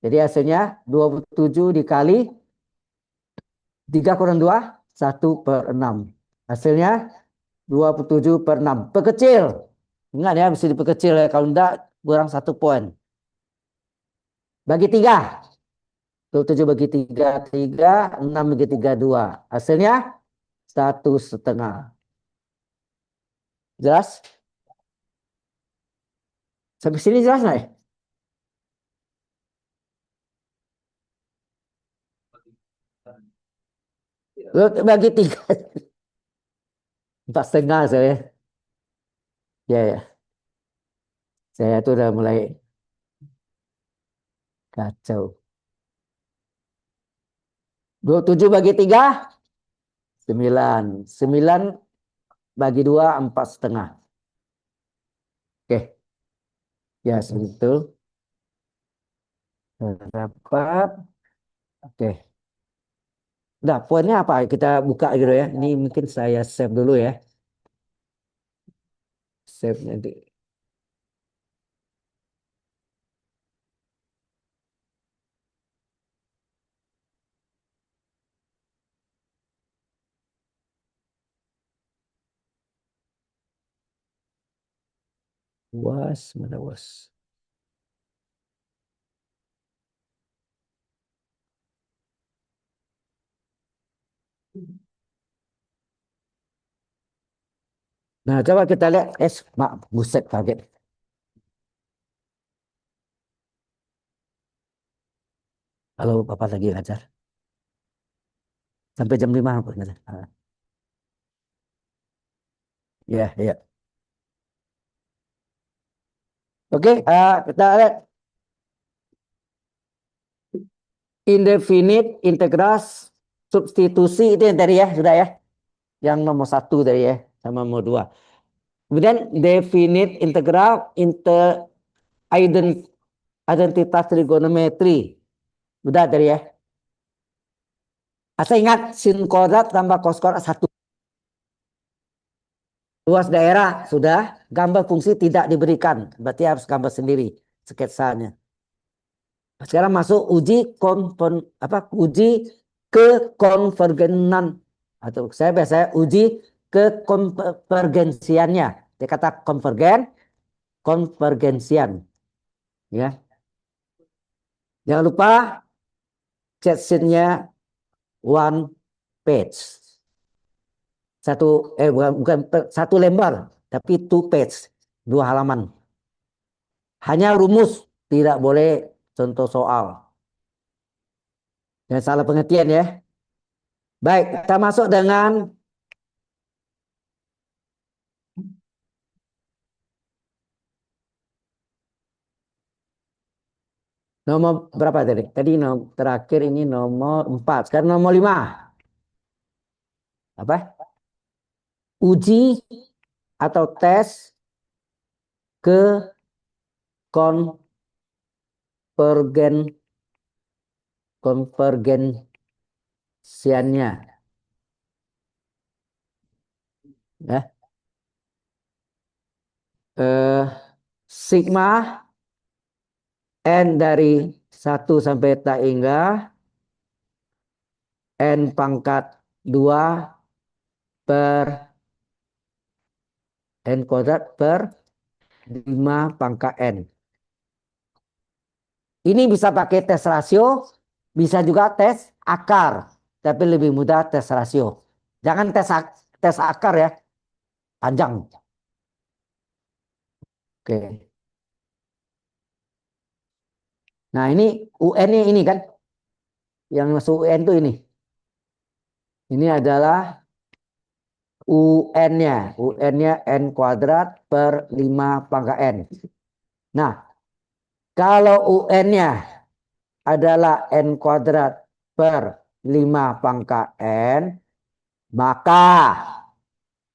Jadi hasilnya 27 dikali 3 kurang 2, 1 per 6. Hasilnya 27 per 6. Perkecil. Ingat ya, mesti diperkecil ya. Kalau enggak, kurang 1 poin. Bagi 3. 27 bagi 3, 3. 6 bagi 3, 2. Hasilnya 1,5. Jelas? Sampai sini jelas nggak ya? Bagi 3. 4,5 saya. Ya, ya. Saya tuh udah mulai kacau. 27 bagi 3, 9. 9 bagi 2, 4,5. Oke. Ya, segitu. Dapat. Oke. Nah, poinnya apa? Kita buka gitu ya. Ini mungkin saya save dulu ya. Save nanti. Was, mana was? Nah, coba kita lihat. Mak, buset kaget. Kalau Bapak lagi ngajar. Sampai jam 5 apa ngajar. Ya, ya. Oke, kita lihat indefinite integral substitusi itu yang tadi ya, sudah ya. Yang nomor 1 tadi ya, sama nomor 2. Kemudian definite integral identitas trigonometri. Sudah tadi ya. Asal ingat sin kuadrat tambah cos kuadrat 1. Luas daerah sudah, gambar fungsi tidak diberikan. Berarti harus gambar sendiri sketsanya. Sekarang masuk uji kekonvergenan atau saya biasanya uji kekonvergensiannya. Dia kata konvergen, konvergensian. Ya, jangan lupa chat sheet-nya one page. Bukan satu lembar, tapi two page, 2 halaman. Hanya rumus, tidak boleh contoh soal. Jangan salah pengertian ya. Baik, kita masuk dengan nomor berapa tadi? Tadi terakhir ini nomor 4. Sekarang nomor 5. Apa? Uji atau tes konvergensiannya. Ya. Sigma N dari 1 sampai tak hingga N pangkat 2 per N kuadrat per 5 pangkat N. Ini bisa pakai tes rasio, bisa juga tes akar, tapi lebih mudah tes rasio. Jangan tes akar ya, panjang. Oke. Nah ini UN ini kan, yang masuk UN tuh ini. Ini adalah UN-nya. UN-nya N kuadrat per 5 pangkat N. Nah, kalau UN-nya adalah N kuadrat per 5 pangkat N, maka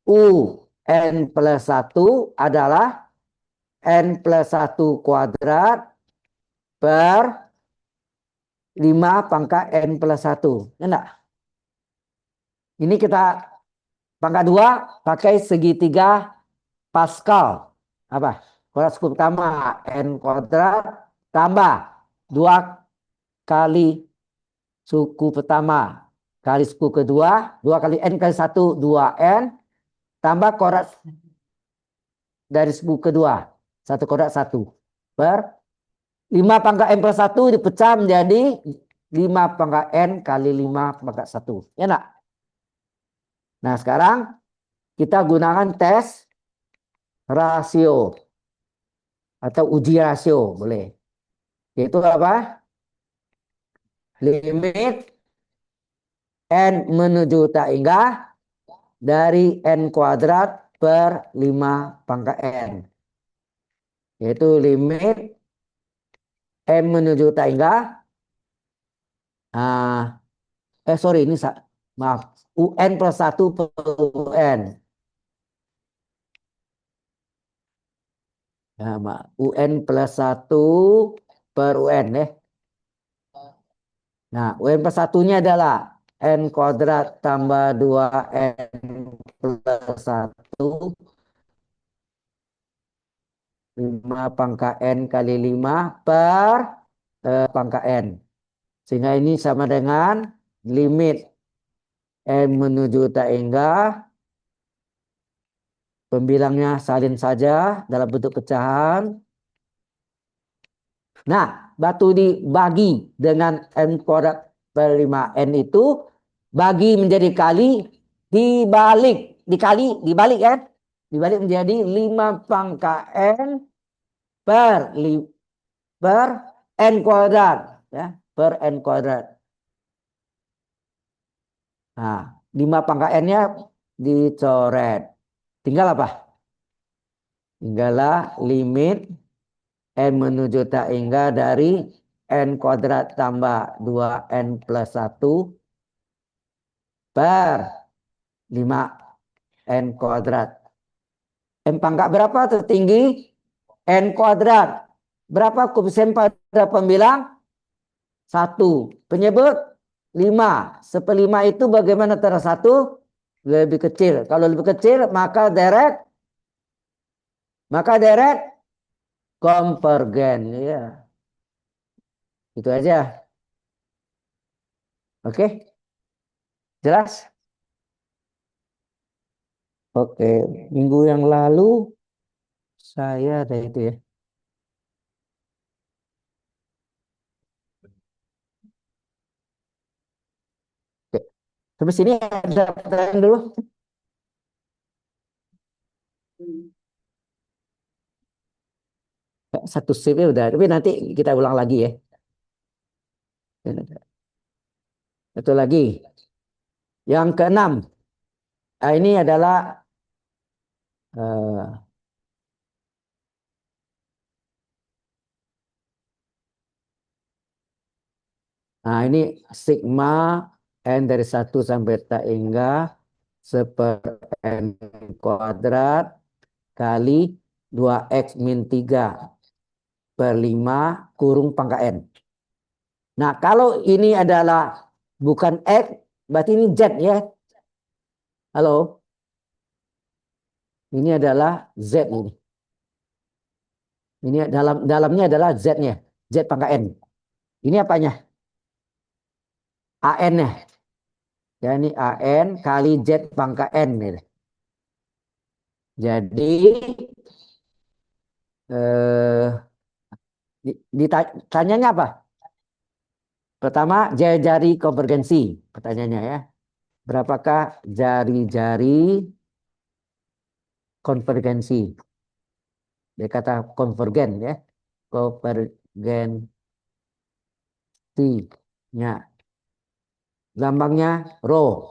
UN plus 1 adalah N plus 1 kuadrat per 5 pangkat N plus 1. Enggak? Ini kita pangkat 2 pakai segitiga Pascal. Apa? Kuadrat suku pertama N kuadrat tambah 2 kali suku pertama kali suku kedua, 2 kali N kali 1, 2N, tambah kuadrat dari suku kedua, 1 kuadrat 1, per 5 pangkat N plus 1 dipecah menjadi 5 pangkat N kali 5 pangkat 1. Ya enggak? Nah sekarang kita gunakan tes rasio atau uji rasio boleh. Yaitu apa? Limit N menuju tak hingga dari N kuadrat per 5 pangkat N. Yaitu limit M menuju tak hingga. Sorry ini maaf. UN plus 1 per UN. Ya, UN plus 1 per UN ya. Nah, UN plus 1-nya adalah N kuadrat tambah 2N plus 1 5 pangkat N kali 5 per pangkat N. Sehingga ini sama dengan limit N menuju tak hingga. Pembilangnya salin saja dalam bentuk pecahan. Nah, batu dibagi dengan N kuadrat per 5N itu bagi menjadi kali dibalik kan? Dibalik menjadi 5 pangkat N per N kuadrat ya, per N kuadrat. Nah, 5 pangkat N-nya dicoret. Tinggal apa? Tinggallah limit N menuju tak hingga dari N kuadrat tambah 2N plus 1 per 5N kuadrat. N pangkat berapa tertinggi? N kuadrat. Berapa koefisien pada pembilang? 1. Penyebut 5. 1/5 itu bagaimana antara 1? Lebih kecil. Kalau lebih kecil maka deret konvergen. Ya. Itu aja. Oke? Jelas? Oke. Minggu yang lalu Saya ada itu ya. Oke. Sampai sini ada pertanyaan dulu. Satu shiftnya udah. Tapi nanti kita ulang lagi ya. Satu lagi. Yang keenam. Nah, ini adalah eh, nah ini sigma n dari satu sampai tak hingga seper n kuadrat kali 2x min 3 per 5 kurung pangkat n. Nah, kalau ini adalah bukan x, berarti ini z ya. Halo, ini adalah z ini. Ini dalamnya adalah z-nya, z pangkat n. Ini apanya? an-nya. Ya, ini an kali z pangkat n. Gitu. Jadi eh, ditanyanya apa? Pertama, jari-jari konvergensi. Pertanyaannya ya. Berapakah jari-jari konvergensi? Dia kata konvergen ya. Konvergensinya. Lambangnya rho.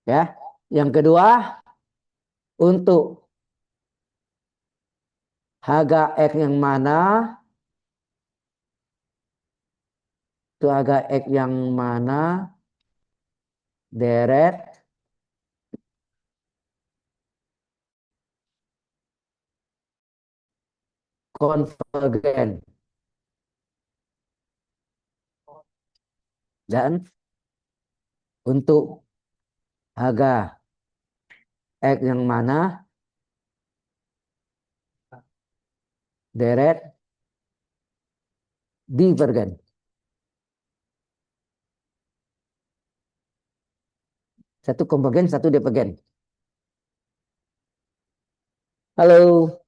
Ya. Yang kedua, untuk harga X yang mana? Itu harga X yang mana? Deret konvergen. Dan untuk harga X yang mana? Deret divergen. Satu konvergen, satu divergen. Halo.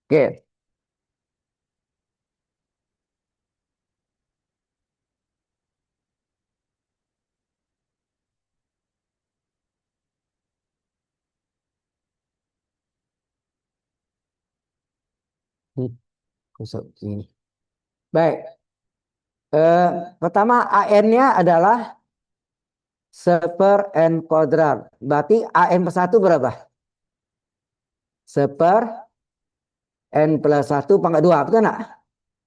Oke. Kosong ini. Baik. Eh, Pertama AN-nya adalah seper N kuadrat. Berarti AN per 1 berapa? Seper N plus 1 pangkat 2. Betul nggak?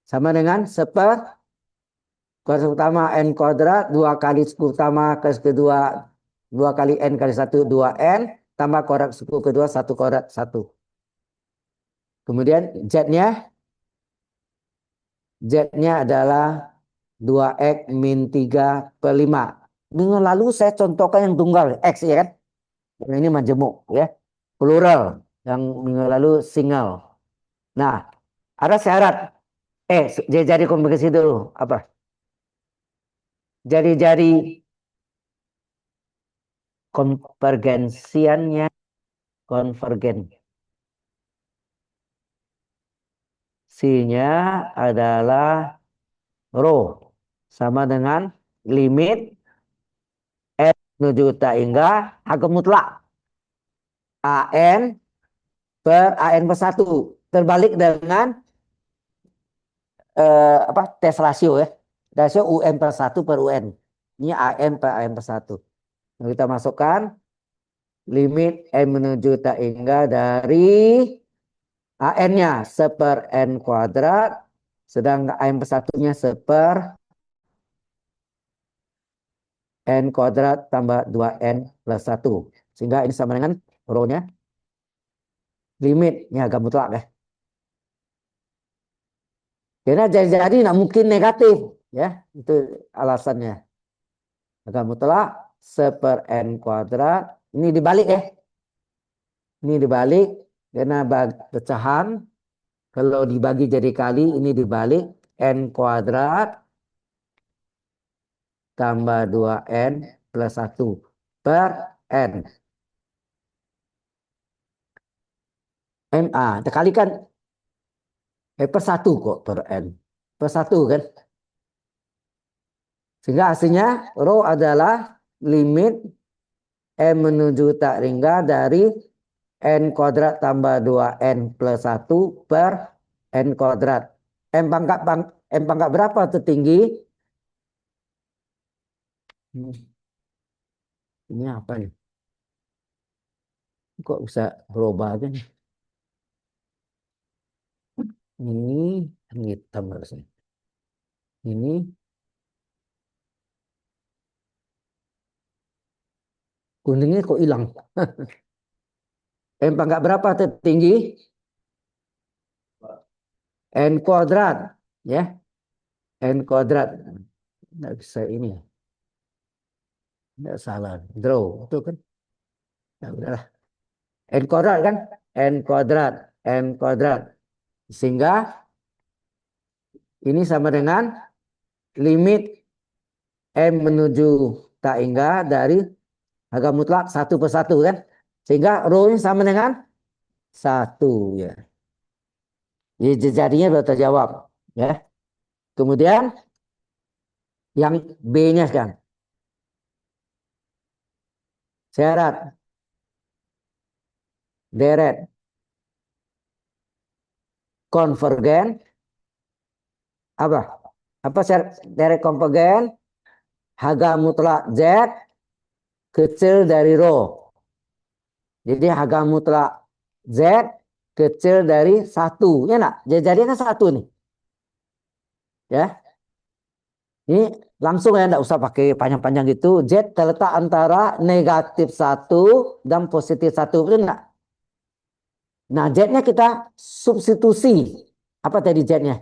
Sama dengan seper kuadrat utama N kuadrat. 2 kali suku utama ke kedua. 2 kali N kali 1. 2 N. Tambah kuadrat suku kedua. 1 kuadrat 1. Kemudian Z-nya. Z-nya adalah 2X min 3 per 5. Minggu lalu saya contohkan yang tunggal. X ya kan? Yang ini majemuk ya. Plural. Yang minggu lalu single. Nah, ada syarat. Jari komunikasi dulu. Apa? Jari-jari konvergensiannya. Konvergensinya adalah rho. Sama dengan limit n menuju tak hingga harga mutlak. AN per AN per 1. Terbalik dengan apa tes rasio ya. Rasio UN per 1 per UN. Ini AM per AM per 1. Nah, kita masukkan limit N menuju tak hingga dari AN-nya seper N kuadrat. Sedangkan AM per 1-nya seper N kuadrat tambah 2N plus 1. Sehingga ini sama dengan rho-nya. Limitnya agak mutlak ya. Karena jadi nggak mungkin negatif. Ya, itu alasannya. Agak mutlak seper N kuadrat. Ini dibalik ya. Ini dibalik karena pecahan. Kalau dibagi jadi kali ini dibalik. N kuadrat tambah 2N plus 1 per N. MA. Dikalikan per 1 kok per N. Per 1 kan. Sehingga hasilnya rho adalah limit M menuju tak ringga dari N kuadrat tambah 2N plus 1 per N kuadrat. M pangkat berapa tertinggi? Ini apa nih? Kok bisa berubah aja nih? Ini hitam harusnya. Ini kuningnya kok hilang? M pangkat berapa tertinggi? N kuadrat. Ya, N kuadrat. Nggak bisa ini. Nggak salah. Draw. Itu kan. Ya udahlah. N kuadrat kan? N kuadrat. N kuadrat. Sehingga ini sama dengan limit M menuju tak hingga dari harga mutlak 1 per 1 kan. Sehingga rho-nya sama dengan 1 ya. Jadi jadinya sudah terjawab ya. Kemudian yang B-nya sekarang. Syarat deret konvergen apa? Apa syarat deret konvergen? Harga mutlak Z kecil dari rho. Jadi harga mutlak Z kecil dari 1. Ya enggak? Jadi kan 1 nih. Ya. Ini langsung ya, enggak usah pakai panjang-panjang gitu. Z terletak antara negatif 1 dan positif 1. Betul enggak? Nah, Z-nya kita substitusi. Apa tadi Z-nya?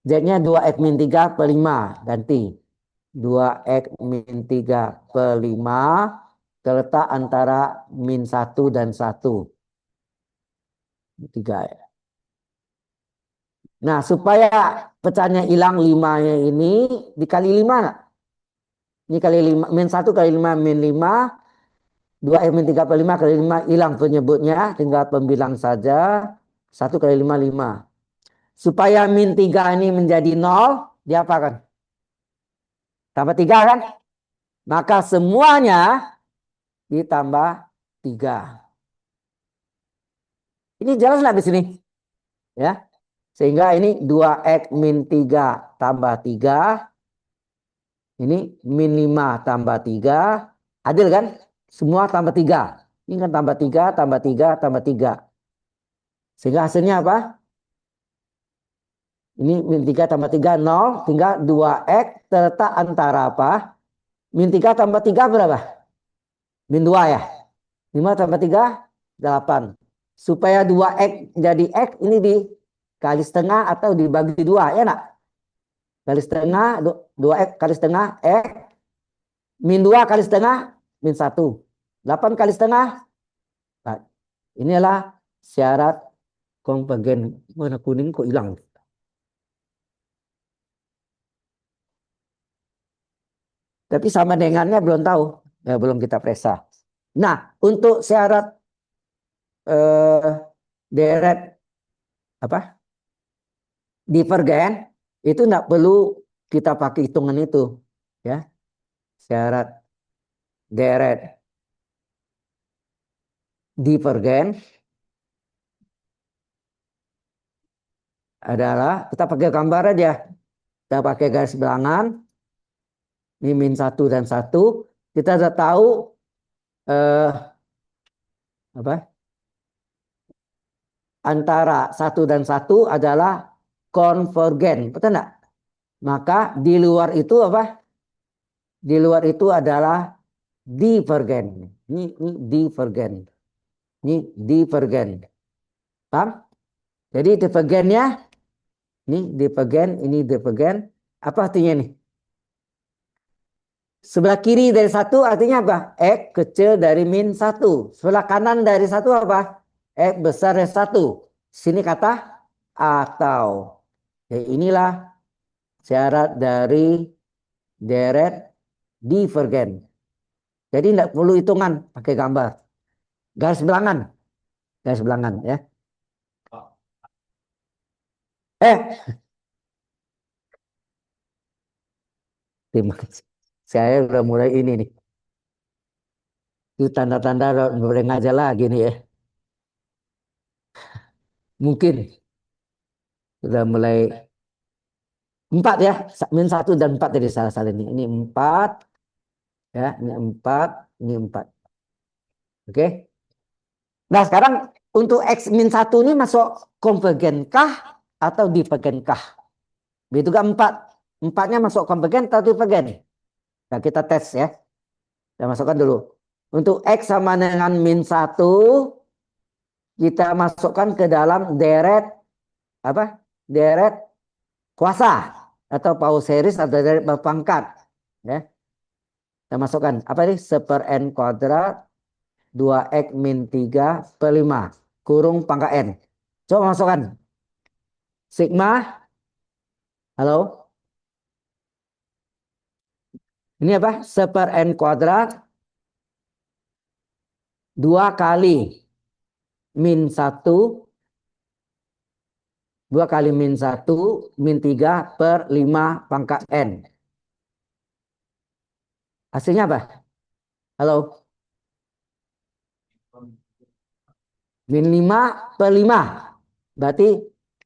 Z-nya 2X min 3 per 5. Ganti. 2X min 3 per 5 terletak antara min 1 dan 1. 3 ya. Nah, supaya pecahnya hilang 5-nya ini dikali 5 enggak? Ini kali 5, min 1 kali 5 min 5. 2X min 3 per 5 kali 5 hilang penyebutnya. Tinggal pembilang saja. 1 kali 5, 5. Supaya min 3 ini menjadi 0, diapakan? Tambah 3 kan? Maka semuanya ditambah 3. Ini jelas nggak di sini? Ya. Sehingga ini 2X min 3 tambah 3. Ini min 5 tambah 3. Adil kan? Semua tambah 3. Ini kan tambah 3, tambah 3, tambah 3. Sehingga hasilnya apa? Ini min 3 tambah 3, 0. Tinggal 2X terletak antara apa? Min 3 tambah 3 berapa? Min 2 ya. 5 tambah 3, 8. Supaya 2X jadi X ini dikali setengah atau dibagi 2. Ya enggak? Kali setengah, 2X kali setengah X. Min 2 kali setengah, min 1. 8 kali setengah. Nah, inilah syarat konvergen. Warna kuning kok hilang? Tapi sama dengannya belum tahu. Ya, belum kita periksa. Nah, untuk syarat eh, deret apa divergen itu enggak perlu kita pakai hitungan itu. Ya, syarat deret divergen adalah kita pakai gambar aja. Kita pakai garis bilangan. Ini min 1 dan 1. Kita sudah tahu apa? Antara 1 dan 1 adalah konvergen. Betul enggak? Maka di luar itu apa? Di luar itu adalah divergen. Ini divergen. Ini divergen. Paham? Jadi divergennya ini divergen. Apa artinya nih? Sebelah kiri dari 1 artinya apa? X kecil dari min 1. Sebelah kanan dari 1 apa? X besar dari 1. Sini kata atau. Ya, inilah syarat dari deret divergen. Jadi tidak perlu hitungan pakai gambar. Garis bilangan. Garis bilangan ya. Terima kasih. Saya udah mulai ini nih. Itu tanda-tanda udah ngajar lagi nih ya. Mungkin udah mulai 4 ya. -1 dan 4 tadi salah-salah ini. Ini 4 ya, ini 4, ini 4. Oke. Nah, sekarang untuk X-1 ini masuk konvergen kah atau divergen kah? Begitu kan 4. 4-nya masuk konvergen atau divergen? Nah, kita tes ya. Kita masukkan dulu. Untuk X sama dengan -1, kita masukkan ke dalam deret apa? Deret kuasa atau Power series atau deret berpangkat. Ya. Kita masukkan apa ini? 1/n² 2x-3/5 kurung pangkat n. Coba masukkan. Sigma. Halo. Ini apa? 1/n² 2 kali -1 2 kali -1 -3/5 pangkat n. Hasilnya apa? Halo. -5/5. Berarti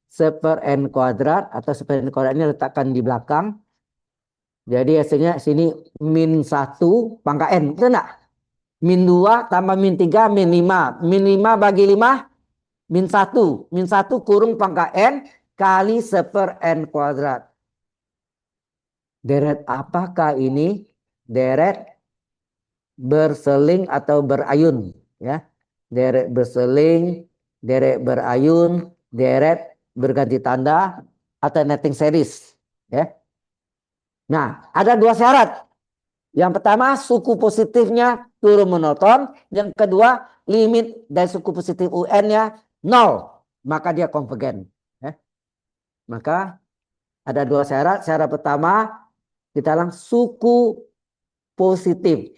1/n² atau 1/n² ini letakkan di belakang. Jadi hasilnya sini -1 pangkat n. Betul enggak? -2 tambah -3 -5. -5 bagi 5 -1. -1 kurung pangkat n kali 1/n². Deret apakah ini? Deret berseling atau berayun ya. Deret berseling, deret berayun, deret berganti tanda, alternating series ya. Nah, ada 2 syarat. Yang pertama, suku positifnya turun monoton. Yang kedua, limit dari suku positif UN-nya 0. Maka dia konvergen. Ya. Maka ada 2 syarat. Syarat pertama, kita langsung suku positif.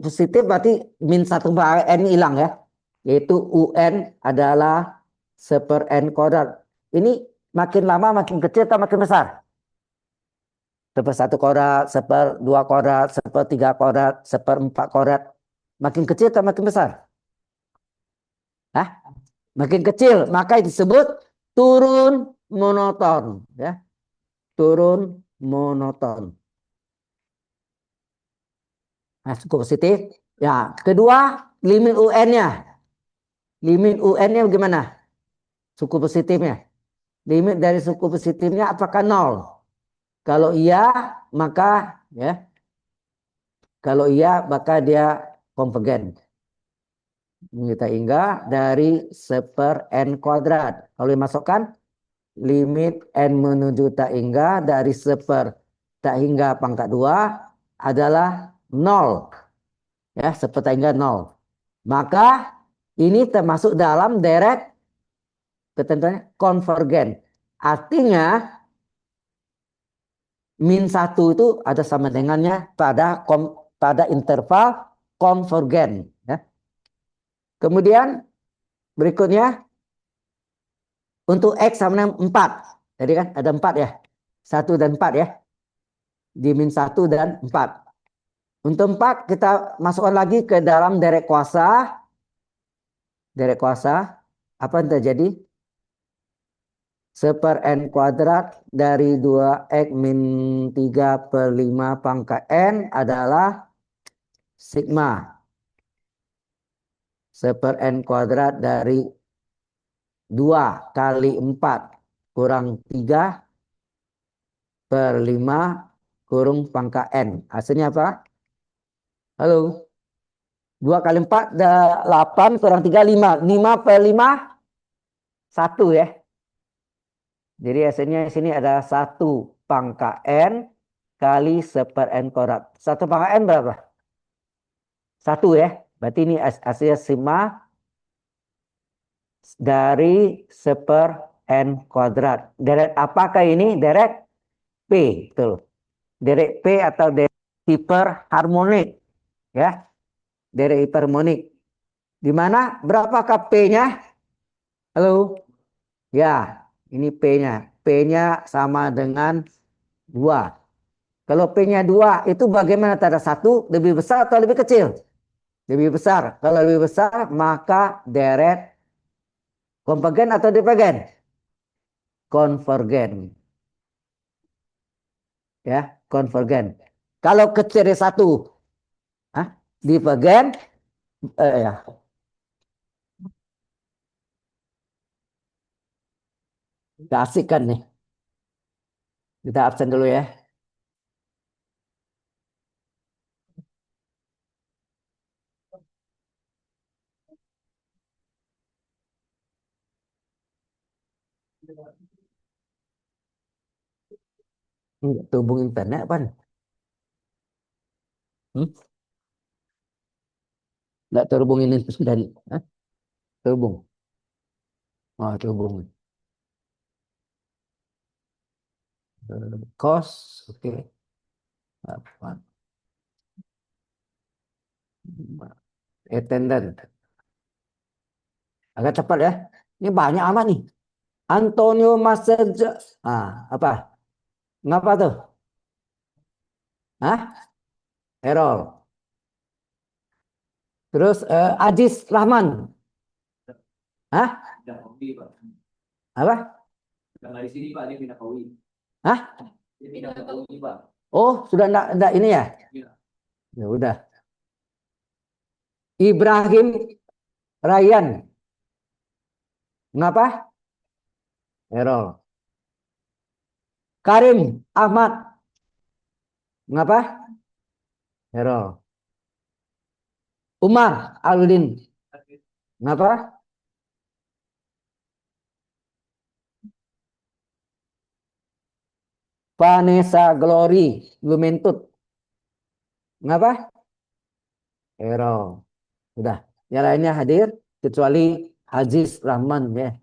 Positif berarti -1/n hilang ya. Yaitu UN adalah 1/n². Ini makin lama makin kecil atau makin besar? 1/1², 1/2², 1/3², 1/4². Makin kecil atau makin besar? Hah? Makin kecil, maka disebut turun monoton. Ya. Turun monoton. Nah, cukup positif. Ya, kedua, limit UN-nya. Limit UN-nya bagaimana? Suku positifnya. Limit dari suku positifnya apakah 0? Kalau iya, maka ya. Kalau iya, maka dia konvergen. Kita hingga dari 1/n². Kalau dimasukkan limit n menuju tak hingga dari 1 tak hingga pangkat 2 adalah 0. Ya, 1 tak hingga 0. Maka ini termasuk dalam deret ketentuannya konvergen. Artinya -1 itu ada sama dengannya pada interval konvergen. Ya. Kemudian berikutnya untuk X sama dengan 4. Jadi kan ada 4 ya. 1 dan 4 ya. Di -1 dan 4. Untuk 4 kita masukkan lagi ke dalam deret kuasa. Deret kuasa. Apa yang terjadi? 1/n² dari 2x-3/5 pangkat n adalah sigma. 1/n² dari 2 kali 4 kurang 3/5 kurung pangkat n. Hasilnya apa? Halo. 2 kali 4 8 kurang 3 5. 5/5 1 ya. Jadi hasilnya sini ada 1 pangkat n kali 1/n². 1 pangkat n berapa? 1 ya. Berarti ini hasilnya sigma dari 1/n². Deret apakah ini? Deret P. Betul. Deret P atau deret hiperharmonik. ya, deret hiperharmonik. Di mana berapakah P-nya? Halo? Ya, ini P-nya. P-nya sama dengan 2. Kalau P-nya 2 itu bagaimana tanda satu? Lebih besar atau lebih kecil? Lebih besar. Kalau lebih besar maka deret konvergen atau divergen? Konvergen. Ya, konvergen. Kalau kecil dari satu, divergen, ya, gak asik kan nih. Kita absen dulu ya. Nggak terhubung internet apa? Hmm? Nggak terhubung ini dan terhubung. Oh, terhubung. Kos, oke. Apa? Attendant. Agak cepat ya. Ini banyak amat nih. Antonio Maserja. Apa? Ngapa tuh? Hah? Errol. Terus Aziz Rahman. Hah? Apa? Karena di sini Pak, dia pindah ke UI. Hah? Dia pindah ke UI, Pak. Oh, sudah enggak ini ya? Iya. Ya udah. Ibrahim Ryan. Ngapa? Errol. Karim Ahmad. Ngapa? Errol. Umar Aludin. Ngapa? Vanessa Glory Lumentut. Ngapa? Errol. Udah. Yang lainnya hadir kecuali Aziz Rahman ya.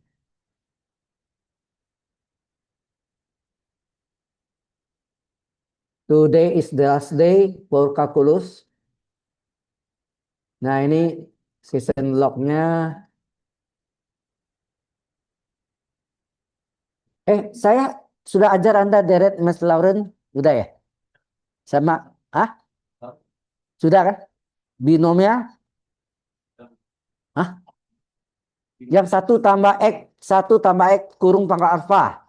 Today is the last day for calculus. Nah, ini season log-nya. Saya sudah ajar Anda deret Mas Lauren. Sudah ya? Sama, sudah kan? Binomnya, yang satu tambah X, satu tambah X kurung pangkat alfa.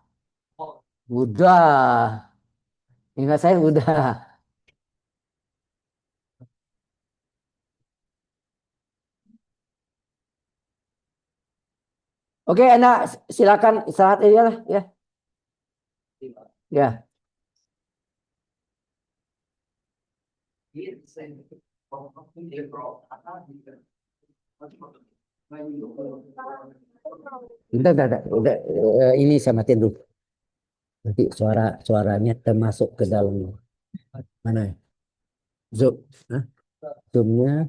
Udah. Ingat saya udah. Oke, Anda silakan istirahat aja lah ya. Ya. Udah, ini saya matiin dulu. Nanti suaranya termasuk ke dalam mana ya? Zoom, Hah? Zoomnya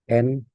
N